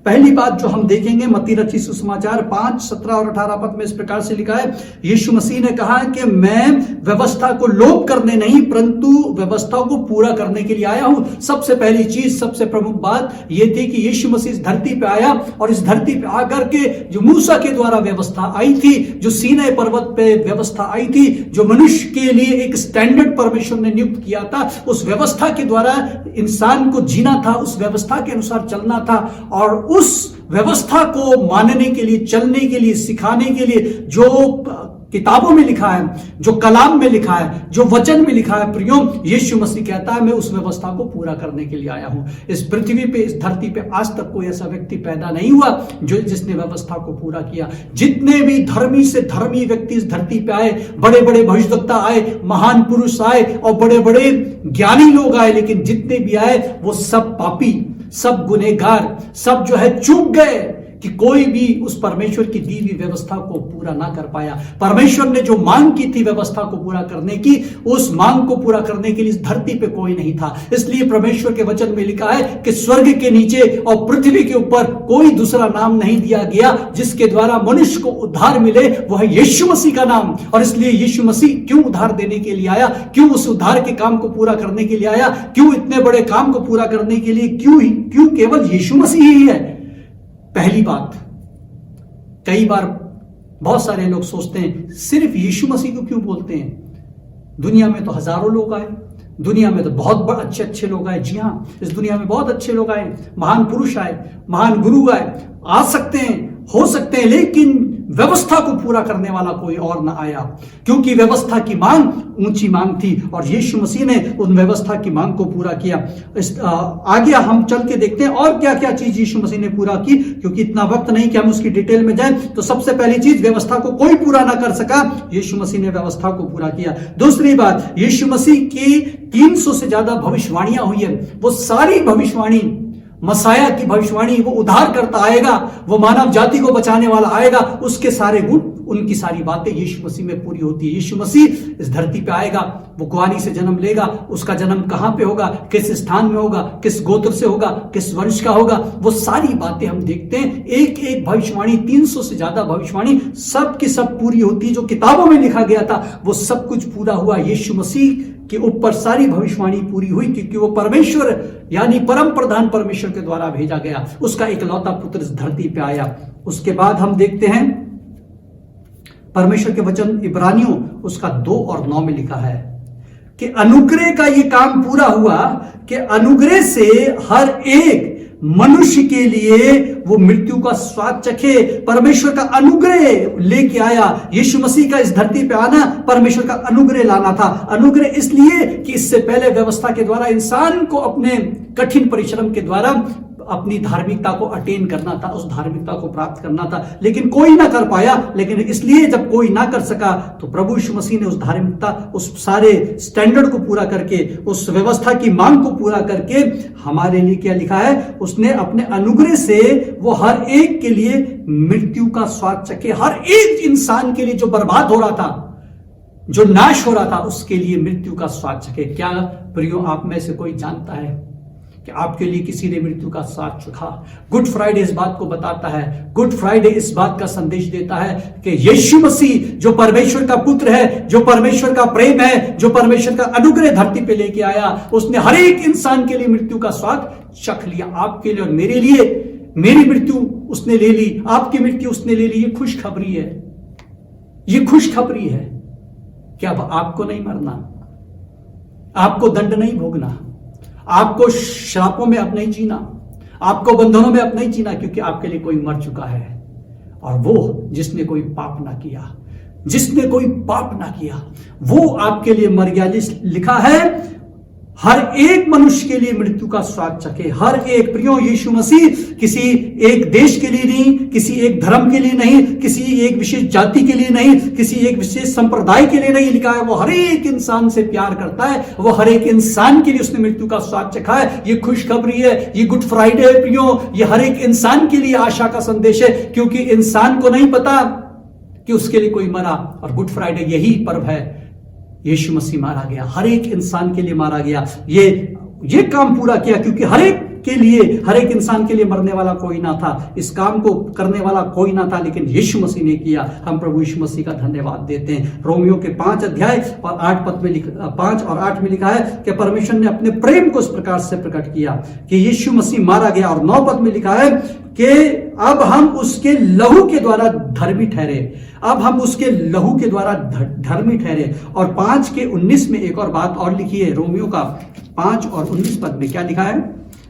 पहली बात जो हम देखेंगे, मत्ती रचित सुसमाचार 5, 17 और 18 पद में इस प्रकार से लिखा है, यीशु मसीह ने कहा है कि मैं व्यवस्था को लोप करने नहीं परंतु व्यवस्था को पूरा करने के लिए आया हूं। सबसे पहली चीज, सबसे प्रमुख बात यह थी कि यीशु मसीह इस धरती पे आया, और इस धरती पे आकर के जो मूसा के द्वारा व्यवस्था आई थी, जो सीनै पर्वत पे व्यवस्था आई थी, जो मनुष्य के लिए एक स्टैंडर्ड परमेश्वर ने नियुक्त किया था, उस व्यवस्था के द्वारा इंसान को जीना था, उस व्यवस्था के अनुसार चलना था। और उस व्यवस्था को मानने के लिए, चलने के लिए, सिखाने के लिए जो किताबों में लिखा है, जो कलाम में लिखा है, जो वचन में लिखा है, प्रियो, यीशु मसीह कहता है मैं उस व्यवस्था को पूरा करने के लिए आया हूं। इस पृथ्वी पे, इस धरती पे आज तक कोई ऐसा व्यक्ति पैदा नहीं हुआ जिसने व्यवस्था को पूरा किया। जितने भी धर्मी से धर्मी व्यक्ति इस धरती पे आए, बड़े बड़े भविष्यवक्ता आए, महान पुरुष आए और बड़े बड़े ज्ञानी लोग आए, लेकिन जितने भी आए वो सब पापी, सब गुनहगार, सब जो है चूक गए कि कोई भी उस परमेश्वर की दी हुई व्यवस्था को पूरा ना कर पाया। परमेश्वर ने जो मांग की थी व्यवस्था को पूरा करने की, उस मांग को पूरा करने के लिए इस धरती पे कोई नहीं था। इसलिए परमेश्वर के वचन में लिखा है कि स्वर्ग के नीचे और पृथ्वी के ऊपर कोई दूसरा नाम नहीं दिया गया जिसके द्वारा मनुष्य को उद्धार मिले, वह है यीशु मसीह का नाम। और इसलिए यीशु मसीह क्यों उद्धार देने के लिए आया, क्यों उस उद्धार के काम को पूरा करने के लिए आया, क्यों इतने बड़े काम को पूरा करने के लिए, क्यों केवल यीशु मसीह ही है। पहली बात, कई बार बहुत सारे लोग सोचते हैं सिर्फ यीशु मसीह को क्यों बोलते हैं, दुनिया में तो हजारों लोग आए, दुनिया में तो बहुत अच्छे अच्छे लोग आए, जी हाँ, इस दुनिया में बहुत अच्छे लोग आए, महान पुरुष आए, महान गुरु आए, आ सकते हैं, हो सकते हैं, लेकिन व्यवस्था को पूरा करने वाला कोई और ना आया, क्योंकि व्यवस्था की मांग ऊंची मांग थी और यीशु मसीह ने उन व्यवस्था की मांग को पूरा किया। आगे हम चल के देखते हैं और क्या क्या चीज यीशु मसीह ने पूरा की, क्योंकि इतना वक्त नहीं कि हम उसकी डिटेल में जाएं। तो सबसे पहली चीज, व्यवस्था को कोई पूरा ना कर सका, यीशु मसीह ने व्यवस्था को पूरा किया। दूसरी बात, यीशु मसीह की 300 से ज्यादा भविष्यवाणियां हुई है, वो सारी भविष्यवाणी, मसाया की भविष्यवाणी, वो उद्धार करता आएगा, वो मानव जाति को बचाने वाला आएगा, उसके सारे गुण, उनकी सारी बातें यीशु मसीह में पूरी होती है। यीशु मसीह इस धरती पे आएगा, वो कुंवारी से जन्म लेगा, उसका जन्म कहां पे होगा, किस स्थान में होगा, किस गोत्र से होगा, किस वंश का होगा, वो सारी बातें हम देखते हैं। एक एक भविष्यवाणी, 300 से ज्यादा भविष्यवाणी, सब की सब पूरी होती है। जो किताबों में लिखा गया था वो सब कुछ पूरा हुआ। यीशु मसीह के ऊपर सारी भविष्यवाणी पूरी हुई, क्योंकि वो परमेश्वर यानी परम प्रधान परमेश्वर के द्वारा भेजा गया, उसका इकलौता पुत्र इस धरती पे आया। उसके बाद हम देखते हैं परमेश्वर के वचन इब्रानियों उसका 2 और 9 में लिखा है कि अनुग्रह का ये काम पूरा हुआ कि अनुग्रह से हर एक मनुष्य के लिए वो मृत्यु का स्वाद चखे। परमेश्वर का अनुग्रह लेके आया, यीशु मसीह का इस धरती पे आना परमेश्वर का अनुग्रह लाना था। अनुग्रह इसलिए कि इससे पहले व्यवस्था के द्वारा इंसान को अपने कठिन परिश्रम के द्वारा अपनी धार्मिकता को अटेन करना था, उस धार्मिकता को प्राप्त करना था, लेकिन कोई ना कर पाया। लेकिन इसलिए जब कोई ना कर सका तो प्रभु यीशु मसीह ने उस धार्मिकता, उस सारे स्टैंडर्ड को पूरा करके, उस व्यवस्था की मांग को पूरा करके हमारे लिए क्या लिखा है, उसने अपने अनुग्रह से वो हर एक के लिए मृत्यु का स्वाद चखे। हर एक इंसान के लिए जो बर्बाद हो रहा था, जो नाश हो रहा था, उसके लिए मृत्यु का स्वाद चखे। क्या प्रियो, आप में से कोई जानता है कि आपके लिए किसी ने मृत्यु का स्वाद चखा? गुड फ्राइडे इस बात को बताता है। गुड फ्राइडे इस बात का संदेश देता है कि यीशु मसीह जो परमेश्वर का पुत्र है, जो परमेश्वर का प्रेम है, जो परमेश्वर का अनुग्रह धरती पे लेके आया, उसने हर एक इंसान के लिए मृत्यु का स्वाद चख लिया। आपके लिए और मेरे लिए मेरी मृत्यु उसने ले ली, आपकी मृत्यु उसने ले ली। ये खुशखबरी है, ये खुशखबरी है कि अब आपको नहीं मरना, आपको दंड नहीं भोगना, आपको श्रापों में अब नहीं जीना, आपको बंधनों में अब नहीं जीना, क्योंकि आपके लिए कोई मर चुका है। और वो जिसने कोई पाप ना किया, जिसने कोई पाप ना किया, वो आपके लिए मर गया। लिखा है हर एक मनुष्य के लिए मृत्यु का स्वाद चखे। हर एक प्रियो, यीशु मसीह किसी एक देश के लिए नहीं, किसी एक धर्म के लिए नहीं, किसी एक विशेष जाति के लिए नहीं, किसी एक विशेष संप्रदाय के लिए नहीं लिखा है। वो हर एक इंसान से प्यार करता है, वो हर एक इंसान के लिए उसने मृत्यु का स्वाद चखा है। ये खुशखबरी है, ये गुड फ्राइडे है प्रियो, ये हर एक इंसान के लिए आशा का संदेश है, क्योंकि इंसान को नहीं पता कि उसके लिए कोई मरा। और गुड फ्राइडे यही पर्व है, यीशु मसीह मारा गया, हर एक इंसान के लिए मारा गया। ये काम पूरा किया, क्योंकि हर एक के लिए, हर एक इंसान के लिए मरने वाला कोई ना था, इस काम को करने वाला कोई ना था, लेकिन यीशु मसीह ने किया। हम प्रभु यीशु मसीह का धन्यवाद देते हैं। रोमियो के 5 अध्याय और 8 पद में 5 और 8 में लिखा है कि परमेश्वर ने अपने प्रेम को इस प्रकार से प्रकट किया कि यीशु मसीह मारा गया। और 9 पद में लिखा है कि अब हम उसके लहू के द्वारा धर्मी ठहरे, अब हम उसके लहू के द्वारा धर्मी ठहरे। और 5 के 19 में एक और बात और लिखी है, रोमियो का 5 और 19 पद में क्या लिखा है,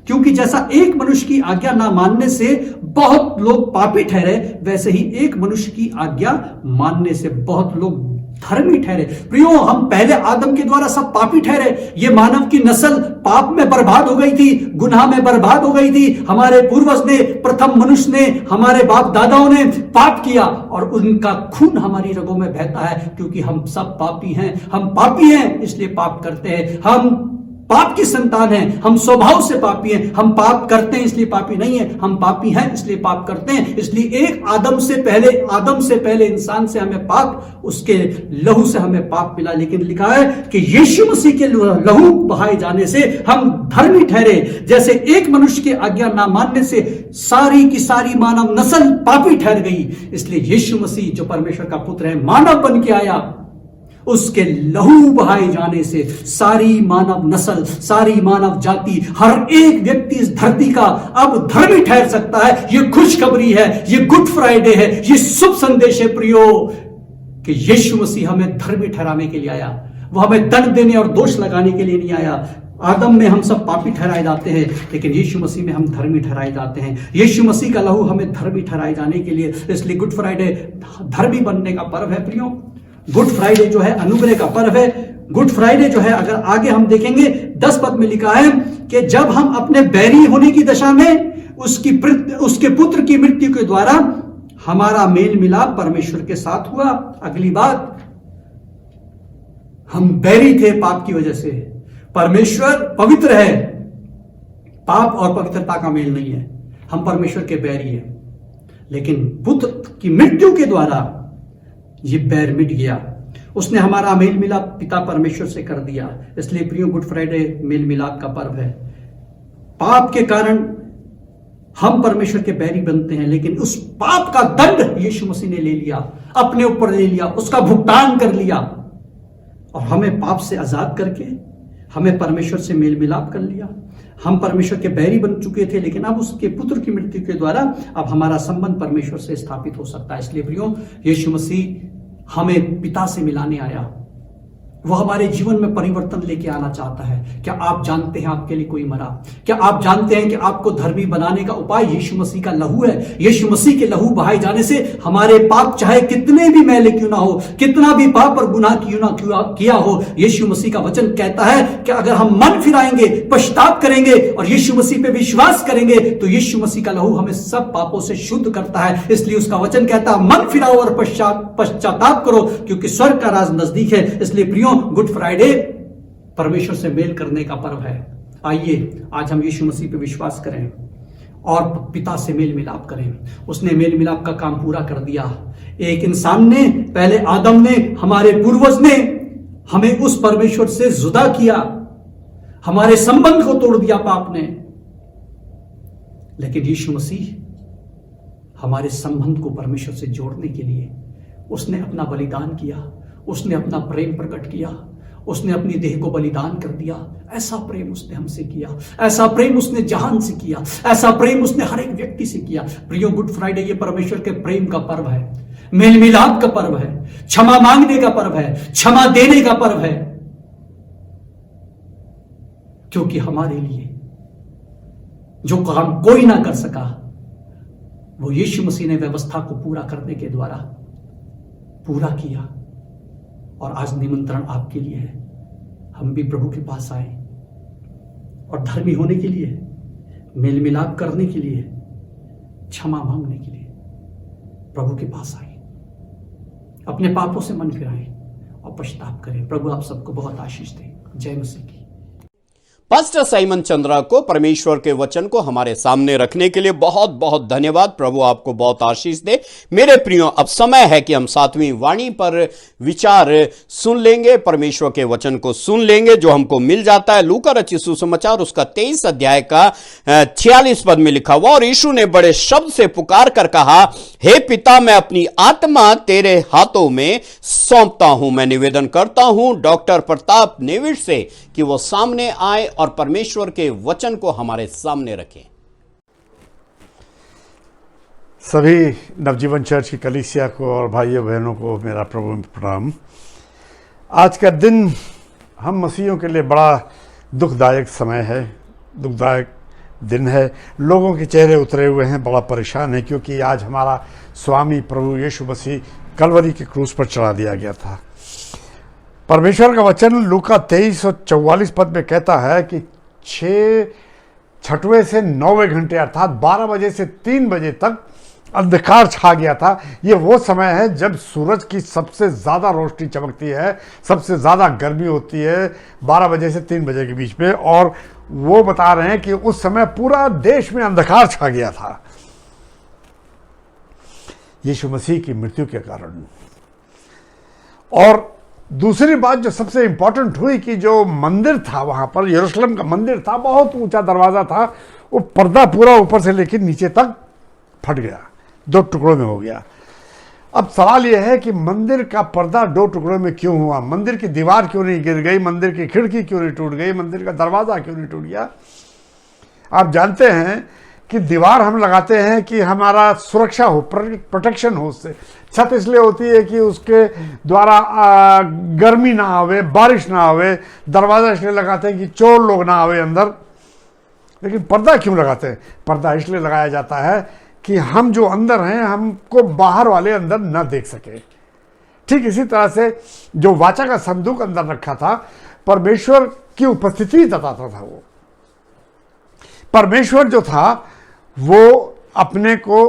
क्योंकि जैसा एक मनुष्य की आज्ञा ना मानने से बहुत लोग पापी ठहरे, वैसे ही एक मनुष्य की आज्ञा मानने से बहुत लोग धर्मी ठहरे। प्रियो, हम पहले आदम के द्वारा सब पापी ठहरे। ये मानव की नस्ल पाप में बर्बाद हो गई थी, गुनाह में बर्बाद हो गई थी। हमारे पूर्वज ने, प्रथम मनुष्य ने, हमारे बाप दादाओं ने पाप किया और उनका खून हमारी रगों में बहता है, क्योंकि हम सब पापी हैं। हम पापी हैं इसलिए पाप करते हैं, हम पाप की संतान हैं, हम स्वभाव से पापी हैं। हम पाप करते हैं इसलिए पापी नहीं है, हम पापी हैं इसलिए पाप करते हैं। इसलिए एक आदम से पहले इंसान से हमें पाप, उसके लहू से हमें पाप मिला। लेकिन लिखा है कि यीशु मसीह के लहू बहाए जाने से हम धर्मी ठहरे। जैसे एक मनुष्य की आज्ञा ना मानने से सारी की सारी मानव नस्ल पापी ठहर गई, इसलिए यीशु मसीह जो परमेश्वर का पुत्र है, मानव बन के आया, उसके लहू बहाए जाने से सारी मानव नस्ल, सारी मानव जाति, हर एक व्यक्ति इस धरती का अब धर्मी ठहर सकता है। ये खुशखबरी है, ये गुड फ्राइडे है, ये शुभ संदेश है प्रियो, कि यीशु मसीह हमें धर्मी ठहराने के लिए आया। वो हमें दंड देने और दोष लगाने के लिए नहीं आया। आदम में हम सब पापी ठहराए जाते हैं, लेकिन यीशु मसीह में हम धर्मी ठहराए जाते हैं। यीशु मसीह का लहू हमें धर्मी ठहराए जाने के लिए, इसलिए गुड फ्राइडे धर्मी बनने का पर्व है प्रियो। गुड फ्राइडे जो है अनुग्रह का पर्व है। गुड फ्राइडे जो है, अगर आगे हम देखेंगे 10 पद में लिखा है कि जब हम अपने बैरी होने की दशा में उसके पुत्र की मृत्यु के द्वारा हमारा मेल मिलाप परमेश्वर के साथ हुआ। अगली बात, हम बैरी थे पाप की वजह से, परमेश्वर पवित्र है, पाप और पवित्रता का मेल नहीं है, हम परमेश्वर के बैरी हैं। लेकिन पुत्र की मृत्यु के द्वारा ये बैर मिट गया, उसने हमारा मेल मिलाप पिता परमेश्वर से कर दिया। इसलिए प्रियो, गुड फ्राइडे मेल मिलाप का पर्व है। पाप के कारण हम परमेश्वर के बैरी बनते हैं, लेकिन उस पाप का दंड यीशु मसीह ने ले लिया, अपने ऊपर ले लिया, उसका भुगतान कर लिया और हमें पाप से आजाद करके हमें परमेश्वर से मेल मिलाप कर लिया। हम परमेश्वर के बैरी बन चुके थे, लेकिन अब उसके पुत्र की मृत्यु के द्वारा अब हमारा संबंध परमेश्वर से स्थापित हो सकता है। इसलिए प्रियो, यीशु मसीह हमें पिता से मिलाने आया, वो हमारे जीवन में परिवर्तन लेके आना चाहता है। क्या आप जानते हैं आपके लिए कोई मरा? क्या आप जानते हैं कि आपको धर्मी बनाने का उपाय यीशु मसीह का लहू है? यीशु मसीह के लहू बहाए जाने से हमारे पाप चाहे कितने भी मैले क्यों ना हो, कितना भी पाप और गुनाह क्यों ना किया हो, यीशु मसीह का वचन कहता है कि अगर हम मन फिराएंगे, पश्चाताप करेंगे और यीशु मसीह पे विश्वास करेंगे तो यीशु मसीह का लहू हमें सब पापों से शुद्ध करता है। इसलिए उसका वचन कहता है मन फिराओ और पश्चाताप करो, क्योंकि स्वर्ग का राज नजदीक है। इसलिए प्रियो, गुड फ्राइडे परमेश्वर से मेल करने का पर्व है। आइए आज हम यीशु मसीह पे विश्वास करें और पिता से मेल मिलाप करें। उसने मेल मिलाप का काम पूरा कर दिया। एक इंसान ने, पहले आदम ने, हमारे पूर्वज ने हमें उस परमेश्वर से जुदा किया, हमारे संबंध को तोड़ दिया पाप ने। लेकिन यीशु मसीह हमारे संबंध को परमेश्वर से जोड़ने के लिए उसने अपना बलिदान किया, उसने अपना प्रेम प्रकट किया, उसने अपनी देह को बलिदान कर दिया। ऐसा प्रेम उसने हमसे किया, ऐसा प्रेम उसने जहान से किया, ऐसा प्रेम उसने हर एक व्यक्ति से किया। प्रियो, गुड फ्राइडे ये परमेश्वर के प्रेम का पर्व है, मेल मिलाप का पर्व है, क्षमा मांगने का पर्व है, क्षमा देने का पर्व है। क्योंकि हमारे लिए जो काम कोई ना कर सका, वो यीशु मसीह ने व्यवस्था को पूरा करने के द्वारा पूरा किया। और आज निमंत्रण आपके लिए है, हम भी प्रभु के पास आए और धर्मी होने के लिए, मेल मिलाप करने के लिए, क्षमा मांगने के लिए प्रभु के पास आए, अपने पापों से मन फिराएं और पश्चाताप करें। प्रभु आप सबको बहुत आशीष दे। जय मसीह की। पास्टर साइमन चंद्रा को परमेश्वर के वचन को हमारे सामने रखने के लिए बहुत बहुत धन्यवाद। प्रभु आपको बहुत आशीष दे। मेरे प्रियो, अब समय है कि हम 7वीं वाणी पर विचार सुन लेंगे, परमेश्वर के वचन को सुन लेंगे जो हमको मिल जाता है लूका रचित सुसमाचार उसका 23 अध्याय का 46 पद में लिखा हुआ। और यीशु ने बड़े शब्द से पुकार कर कहा, हे पिता, मैं अपनी आत्मा तेरे हाथों में सौंपता हूं। मैं निवेदन करता हूं डॉक्टर प्रताप नेविड से कि वो सामने आए और परमेश्वर के वचन को हमारे सामने रखें। सभी नवजीवन चर्च की कलीसिया को और भाइयों बहनों को मेरा प्रभु में प्रणाम। आज का दिन हम मसीहियों के लिए बड़ा दुखदायक समय है, दुखदायक दिन है। लोगों के चेहरे उतरे हुए हैं, बड़ा परेशान है, क्योंकि आज हमारा स्वामी प्रभु यीशु मसीह कलवरी के क्रूस पर चढ़ा दिया गया था। परमेश्वर का वचन लूका 23 और 44 पद में कहता है कि 6वें से 9वें घंटे अर्थात 12 बजे से 3 बजे तक अंधकार छा गया था। ये वो समय है जब सूरज की सबसे ज़्यादा रोशनी चमकती है, सबसे ज़्यादा गर्मी होती है 12 बजे से 3 बजे के बीच में। और वो बता रहे हैं कि उस समय पूरा देश में अंधकार छा गया था यीशु मसीह की मृत्यु के कारण। और दूसरी बात जो सबसे इंपॉर्टेंट हुई कि जो मंदिर था वहां पर, यरूशलेम का मंदिर था, बहुत ऊंचा दरवाजा था, वो पर्दा पूरा ऊपर से लेकर नीचे तक फट गया, 2 टुकड़ों में हो गया। अब सवाल यह है कि मंदिर का पर्दा 2 टुकड़ों में क्यों हुआ? मंदिर की दीवार क्यों नहीं गिर गई? मंदिर की खिड़की क्यों नहीं टूट गई? मंदिर का दरवाजा क्यों नहीं टूट गया? आप जानते हैं कि दीवार हम लगाते हैं कि हमारा सुरक्षा हो, प्रोटेक्शन हो उससे। छत इसलिए होती है कि उसके द्वारा गर्मी ना आवे, बारिश ना आवे। दरवाज़ा इसलिए लगाते हैं कि चोर लोग ना आवे अंदर। लेकिन पर्दा क्यों लगाते हैं? पर्दा इसलिए लगाया जाता है कि हम जो अंदर हैं हमको बाहर वाले अंदर न देख सके। ठीक इसी तरह से जो वाचा का संदूक अंदर रखा था, परमेश्वर की उपस्थिति बताता था। वो परमेश्वर जो था वो अपने को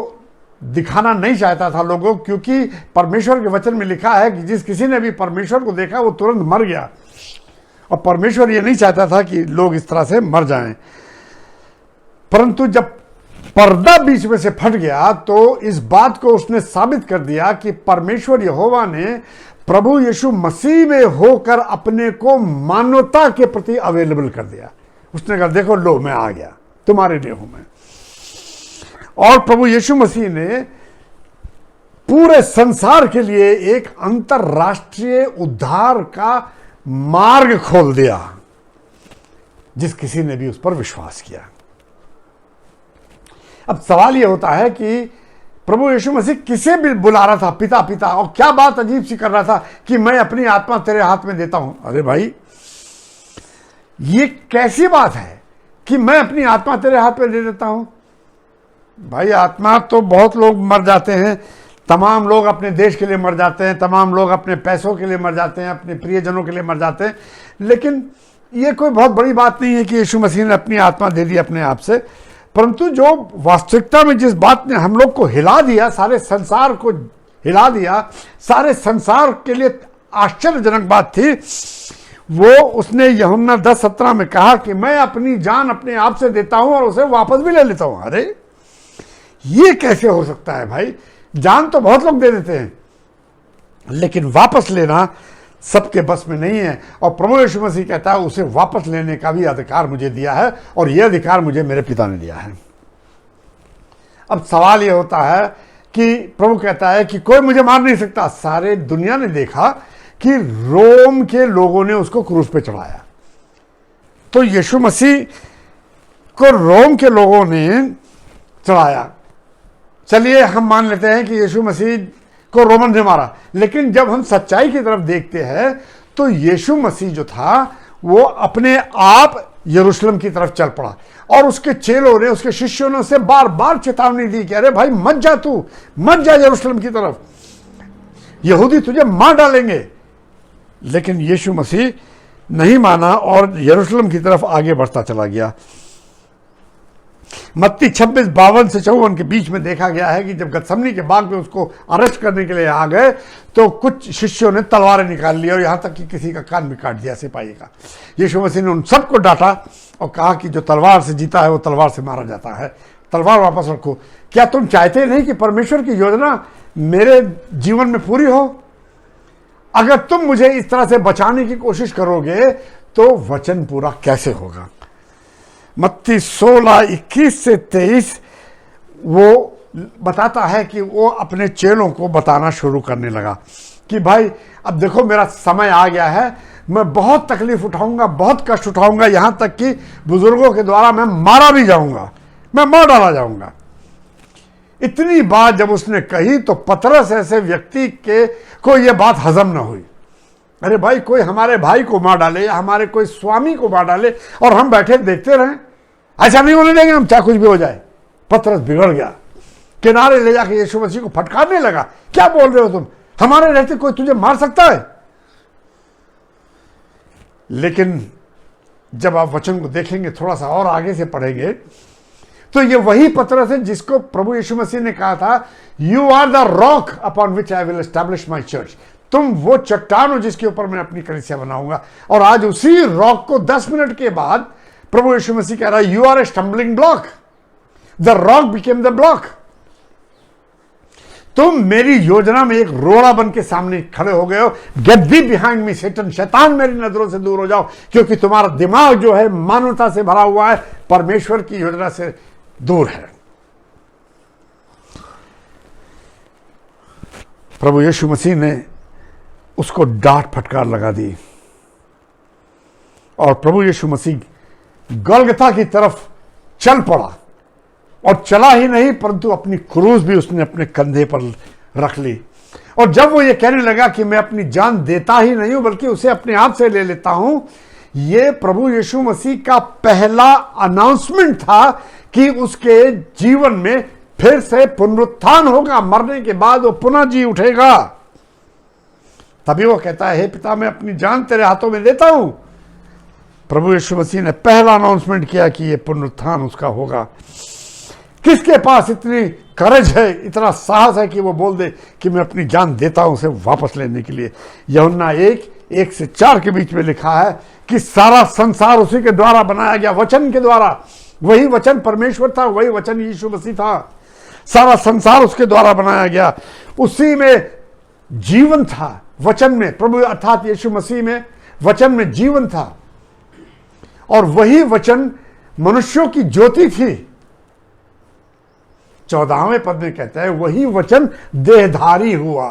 दिखाना नहीं चाहता था लोगों, क्योंकि परमेश्वर के वचन में लिखा है कि जिस किसी ने भी परमेश्वर को देखा वो तुरंत मर गया। और परमेश्वर ये नहीं चाहता था कि लोग इस तरह से मर जाएं। परंतु जब पर्दा बीच में से फट गया तो इस बात को उसने साबित कर दिया कि परमेश्वर यहोवा ने प्रभु यीशु मसीह में होकर अपने को मानवता के प्रति अवेलेबल कर दिया। उसने कहा देखो लो मैं आ गया, तुम्हारे लिए हूं मैं। और प्रभु यीशु मसीह ने पूरे संसार के लिए एक अंतरराष्ट्रीय उद्धार का मार्ग खोल दिया, जिस किसी ने भी उस पर विश्वास किया। अब सवाल यह होता है कि प्रभु यीशु मसीह किसे भी बुला रहा था, पिता पिता, और क्या बात अजीब सी कर रहा था कि मैं अपनी आत्मा तेरे हाथ में देता हूं। अरे भाई ये कैसी बात है कि मैं अपनी आत्मा तेरे हाथ में दे देता हूं? भाई आत्मा तो बहुत लोग मर जाते हैं, तमाम लोग अपने देश के लिए मर जाते हैं, तमाम लोग अपने पैसों के लिए मर जाते हैं, अपने प्रियजनों के लिए मर जाते हैं। लेकिन ये कोई बहुत बड़ी बात नहीं है कि यीशु मसीह ने अपनी आत्मा दे दी अपने आप से। परंतु जो वास्तविकता में जिस बात ने हम लोग को हिला दिया, सारे संसार को हिला दिया, सारे संसार के लिए आश्चर्यजनक बात थी, वो उसने यूहन्ना 10:17 में कहा कि मैं अपनी जान अपने आप से देता हूं और उसे वापस भी ले लेता हूं। अरे ये कैसे हो सकता है भाई? जान तो बहुत लोग दे देते हैं, लेकिन वापस लेना सबके बस में नहीं है। और प्रभु यीशु मसीह कहता है उसे वापस लेने का भी अधिकार मुझे दिया है, और यह अधिकार मुझे मेरे पिता ने दिया है। अब सवाल यह होता है कि प्रभु कहता है कि कोई मुझे मार नहीं सकता। सारे दुनिया ने देखा कि रोम के लोगों ने उसको क्रूस पे चढ़ाया, तो यीशु मसीह को रोम के लोगों ने चढ़ाया। चलिए हम मान लेते हैं कि यीशु मसीह को रोमन ने मारा, लेकिन जब हम सच्चाई की तरफ देखते हैं तो यीशु मसीह जो था वो अपने आप यरूशलेम की तरफ चल पड़ा, और उसके चेलों ने, उसके शिष्यों ने उसे बार बार चेतावनी दी कि अरे भाई मत जा, तू मत जा यरूशलेम की तरफ, यहूदी तुझे मार डालेंगे। लेकिन यीशु मसीह नहीं माना और यरूशलेम की तरफ आगे बढ़ता चला गया। मत्ती 26:52 से 54 के बीच में देखा गया है कि जब गतसमनी के बाग में उसको अरेस्ट करने के लिए आ गए तो कुछ शिष्यों ने तलवारें निकाल ली और यहां तक कि किसी का कान भी काट दिया सिपाही का। यीशु मसीह ने उन सबको डांटा और कहा कि जो तलवार से जीता है वो तलवार से मारा जाता है, तलवार वापस रखो। क्या तुम चाहते नहीं कि परमेश्वर की योजना मेरे जीवन में पूरी हो? अगर तुम मुझे इस तरह से बचाने की कोशिश करोगे तो वचन पूरा कैसे होगा? मत्ती 16:21 से 23 वो बताता है कि वो अपने चेलों को बताना शुरू करने लगा कि भाई अब देखो मेरा समय आ गया है, मैं बहुत तकलीफ उठाऊंगा, बहुत कष्ट उठाऊंगा, यहां तक कि बुजुर्गों के द्वारा मैं मारा भी जाऊंगा, मैं मार डाला जाऊंगा। इतनी बात जब उसने कही तो पतरस ऐसे व्यक्ति के को यह बात हजम न हुई। अरे भाई कोई हमारे भाई को मार डाले या हमारे कोई स्वामी को मार डाले और हम बैठे देखते रहें, ऐसा नहीं होने देंगे हम, चाहे कुछ भी हो जाए। पतरस बिगड़ गया, किनारे ले जाकर यीशु मसीह को फटकारने लगा, क्या बोल रहे हो तुम, हमारे रहते कोई तुझे मार सकता है? लेकिन जब आप वचन को देखेंगे, थोड़ा सा और आगे से पढ़ेंगे, तो ये वही पतरस है जिसको प्रभु यीशु मसीह ने कहा था, you are the rock upon which I will establish my church. तुम वो चट्टान हो जिसके ऊपर मैं अपनी कलीसिया बनाऊंगा। और आज उसी रॉक को 10 मिनट के बाद प्रभु यीशु मसीह कह रहा है, you are a stumbling block, the rock became the block. तुम मेरी योजना में एक रोड़ा बन के सामने खड़े हो गए हो। गेट थी बिहाइंड मी सैटन, शैतान मेरी नजरों से दूर हो जाओ, क्योंकि तुम्हारा दिमाग जो है मानवता से भरा हुआ है, परमेश्वर की योजना से दूर है। प्रभु यीशु मसीह ने उसको डांट फटकार लगा दी और प्रभु यीशु मसीह गलगथा की तरफ चल पड़ा। और चला ही नहीं परंतु अपनी क्रूस भी उसने अपने कंधे पर रख ली। और जब वो ये कहने लगा कि मैं अपनी जान देता ही नहीं हूं बल्कि उसे अपने आप से ले लेता हूं, ये प्रभु यीशु मसीह का पहला अनाउंसमेंट था कि उसके जीवन में फिर से पुनरुत्थान होगा, मरने के बाद वो पुनः जी उठेगा। तभी वो कहता है, हे पिता मैं अपनी जान तेरे हाथों में देता हूं। प्रभु यीशु मसीह ने पहला अनाउंसमेंट किया कि ये पुनरुत्थान उसका होगा। किसके पास इतनी करेज है, इतना साहस है कि वो बोल दे कि मैं अपनी जान देता हूं उसे वापस लेने के लिए। यूहन्ना 1 से 4 के बीच में लिखा है कि सारा संसार उसी के द्वारा बनाया गया, वचन के द्वारा। वही वचन परमेश्वर था, वही वचन यीशु मसीह था। सारा संसार उसके द्वारा बनाया गया, उसी में जीवन था। वचन में, प्रभु अर्थात यीशु मसीह में, वचन में जीवन था और वही वचन मनुष्यों की ज्योति थी। 14वें पद में कहता है वही वचन देहधारी हुआ,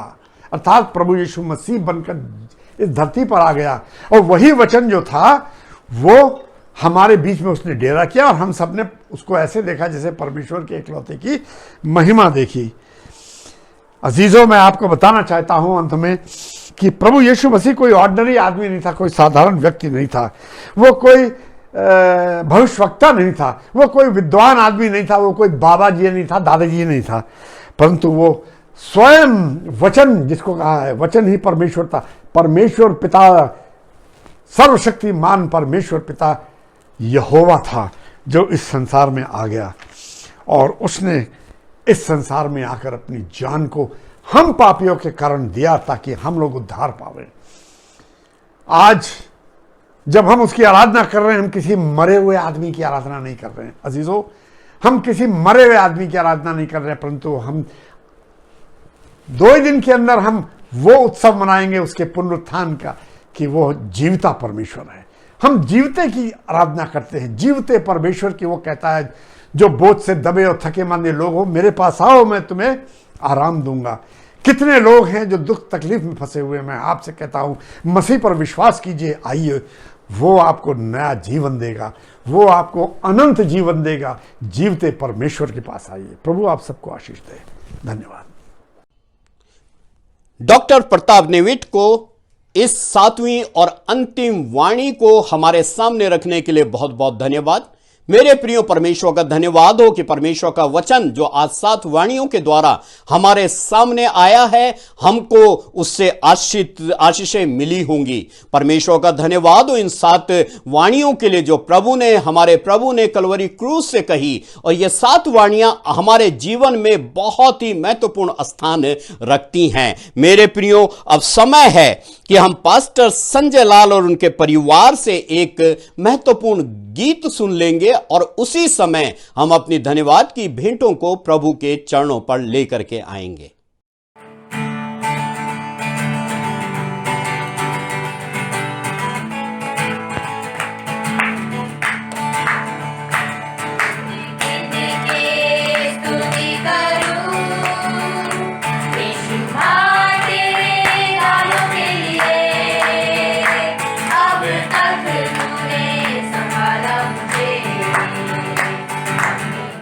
अर्थात प्रभु यीशु मसीह बनकर इस धरती पर आ गया। और वही वचन जो था वो हमारे बीच में उसने डेरा किया और हम सब ने उसको ऐसे देखा जैसे परमेश्वर के इकलौते की महिमा देखी। अजीजों, मैं आपको बताना चाहता हूं अंत में कि प्रभु यीशु मसीह कोई ऑर्डिनरी आदमी नहीं था, कोई साधारण व्यक्ति नहीं था, वो कोई भविष्यवक्ता नहीं था, वो कोई विद्वान आदमी नहीं था, वो कोई बाबा जी नहीं था, दादाजी नहीं था, परंतु वो स्वयं वचन, जिसको कहा है वचन ही परमेश्वर था। परमेश्वर पिता, सर्वशक्तिमान परमेश्वर पिता यहोवा था जो इस संसार में आ गया और उसने इस संसार में आकर अपनी जान को हम पापियों के कारण दिया ताकि हम लोग उद्धार पावे। आज जब हम उसकी आराधना कर रहे हैं, हम किसी मरे हुए आदमी की आराधना नहीं कर रहे हैं अजीजों, हम किसी मरे हुए आदमी की आराधना नहीं कर रहे हैं, परंतु हम 2 दिन के अंदर हम वो उत्सव मनाएंगे उसके पुनरुत्थान का कि वो जीविता परमेश्वर है। हम जीवते की आराधना करते हैं, जीवते परमेश्वर की। वो कहता है जो बोझ से दबे और थके मांदे लोग हो, मेरे पास आओ, मैं तुम्हें आराम दूंगा। कितने लोग हैं जो दुख तकलीफ में फंसे हुए। मैं आपसे कहता हूं मसीह पर विश्वास कीजिए, आइए, वो आपको नया जीवन देगा, वो आपको अनंत जीवन देगा। जीवते परमेश्वर के पास आइए। प्रभु आप सबको आशीष दे। धन्यवाद। डॉक्टर प्रताप नेविट को इस 7वीं और अंतिम वाणी को हमारे सामने रखने के लिए बहुत बहुत धन्यवाद। मेरे प्रियो, परमेश्वर का धन्यवाद हो कि परमेश्वर का वचन जो आज 7 वाणियों के द्वारा हमारे सामने आया है, हमको उससे आशीषें मिली होंगी। परमेश्वर का धन्यवाद हो इन 7 वाणियों के लिए जो हमारे प्रभु ने कलवरी क्रूस से कही। और ये 7 वाणियां हमारे जीवन में बहुत ही महत्वपूर्ण स्थान रखती हैं। मेरे प्रियो, अब समय है कि हम पास्टर संजय लाल और उनके परिवार से एक महत्वपूर्ण गीत सुन लेंगे और उसी समय हम अपनी धन्यवाद की भेंटों को प्रभु के चरणों पर लेकर के आएंगे।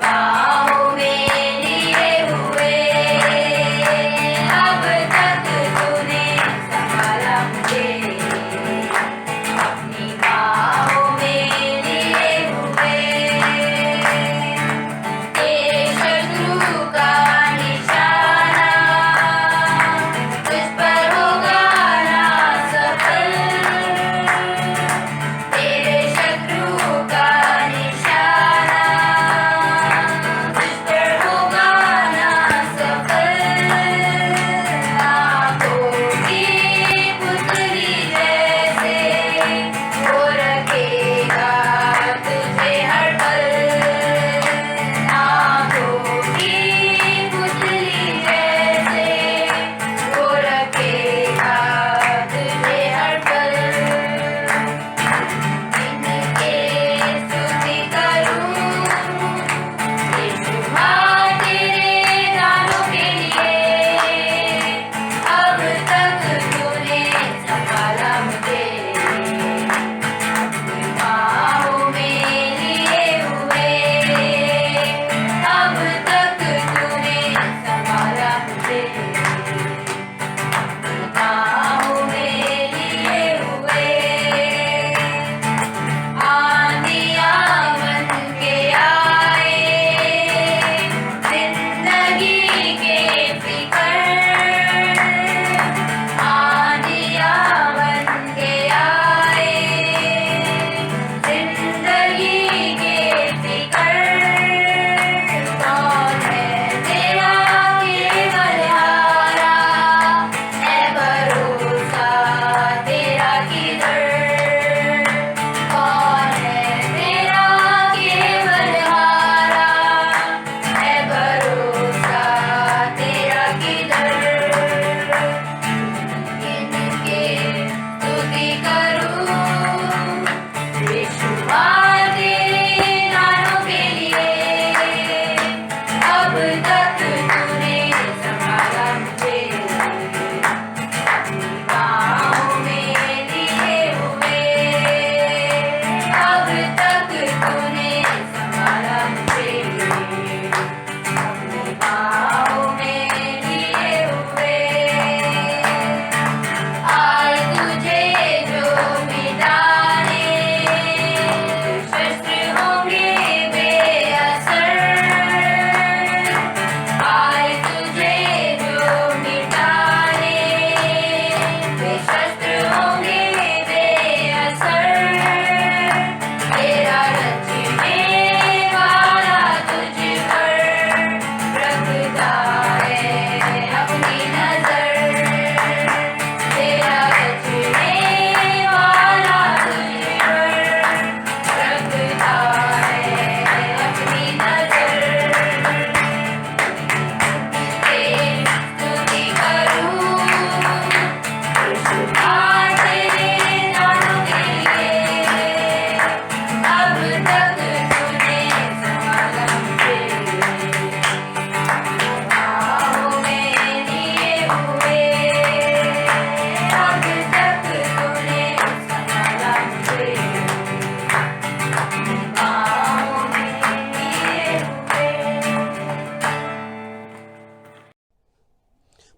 बाहों में लिए हुए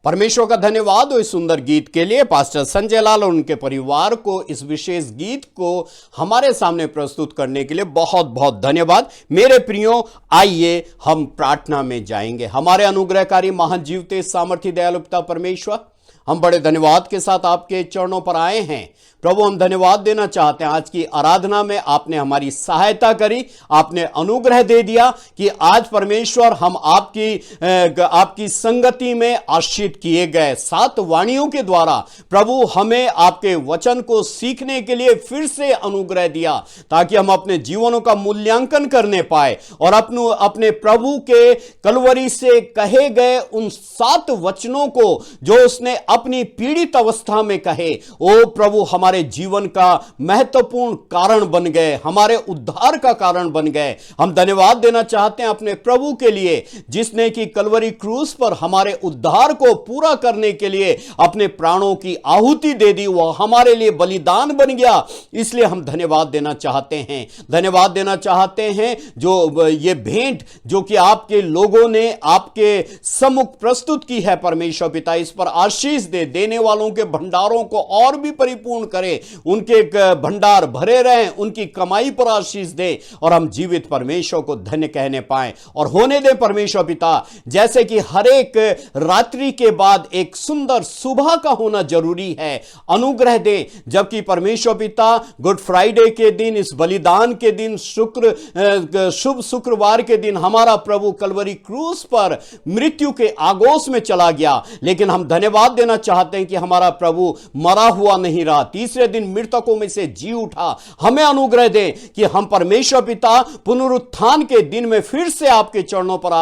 परमेश्वर का धन्यवाद हो इस सुंदर गीत के लिए। पास्टर संजय लाल और उनके परिवार को इस विशेष गीत को हमारे सामने प्रस्तुत करने के लिए बहुत बहुत धन्यवाद। मेरे प्रियो, आइए हम प्रार्थना में जाएंगे। हमारे अनुग्रहकारी महान जीवते सामर्थ्य दयालु पिता परमेश्वर, हम बड़े धन्यवाद के साथ आपके चरणों पर आए हैं। प्रभु, हम धन्यवाद देना चाहते हैं, आज की आराधना में आपने हमारी सहायता करी, आपने अनुग्रह दे दिया कि आज परमेश्वर हम आपकी संगति में आशीष किए गए। 7 वाणियों के द्वारा प्रभु हमें आपके वचन को सीखने के लिए फिर से अनुग्रह दिया, ताकि हम अपने जीवनों का मूल्यांकन करने पाए और अपने प्रभु के कलवरी से कहे गए उन 7 वचनों को जो उसने अपनी पीड़ित अवस्था में कहे, ओ प्रभु हमारे जीवन का महत्वपूर्ण कारण बन गए, हमारे उद्धार का कारण बन गए। हम धन्यवाद देना चाहते हैं अपने प्रभु के लिए, जिसने कि कलवरी क्रूस पर हमारे उद्धार को पूरा करने के लिए अपने प्राणों की आहुति दे दी, वह हमारे लिए बलिदान बन गया। इसलिए हम धन्यवाद देना चाहते हैं। धन्यवाद देना चाहते हैं जो ये भेंट जो कि आपके लोगों ने आपके सम्मुख प्रस्तुत की है, परमेश्वर पिता इस पर आशीष दे, देने वालों के भंडारों को और भी परिपूर्ण करे, उनके भंडार भरे रहें, उनकी कमाई पर आशीष दे और हम जीवित परमेश्वर को धन्य कहने पाएं और होने दे परमेश्वर पिता, जैसे कि हर एक रात्रि के बाद एक सुंदर सुबह का होना जरूरी है, अनुग्रह दे। जबकि परमेश्वर पिता गुड फ्राइडे के दिन, इस बलिदान के दिन, शुभ शुक्रवार के दिन हमारा प्रभु कलवरी क्रूस पर मृत्यु के आगोश में चला गया, लेकिन हम धन्यवाद देना चाहते हैं कि हमारा प्रभु मरा हुआ नहीं रहा, तीसरे दिन मृतकों में से जी उठा। हमें अनुग्रह दे कि हम परमेश्वर पिता पुनरुत्थान के दिन में फिर से आपके चरणों पर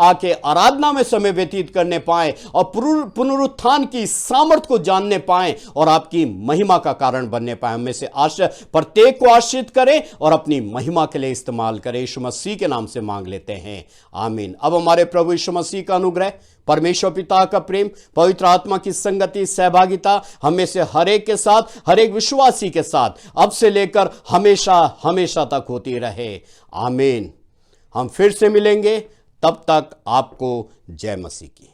आके आराधना में समय व्यतीत करने पाए और पुनरुत्थान की सामर्थ को जानने पाए और आपकी महिमा का कारण बनने पाए। हमें से प्रत्येक को आशीषित करे और अपनी महिमा के लिए इस्तेमाल करे। यीशु मसीह के नाम से मांग लेते हैं, आमीन। अब हमारे प्रभु यीशु मसीह का अनुग्रह, परमेश्वर पिता का प्रेम, पवित्र आत्मा की संगति, सहभागिता हमें से हर एक के साथ, हर एक विश्वासी के साथ अब से लेकर हमेशा हमेशा तक होती रहे, आमीन। हम फिर से मिलेंगे, तब तक आपको जय मसीह की।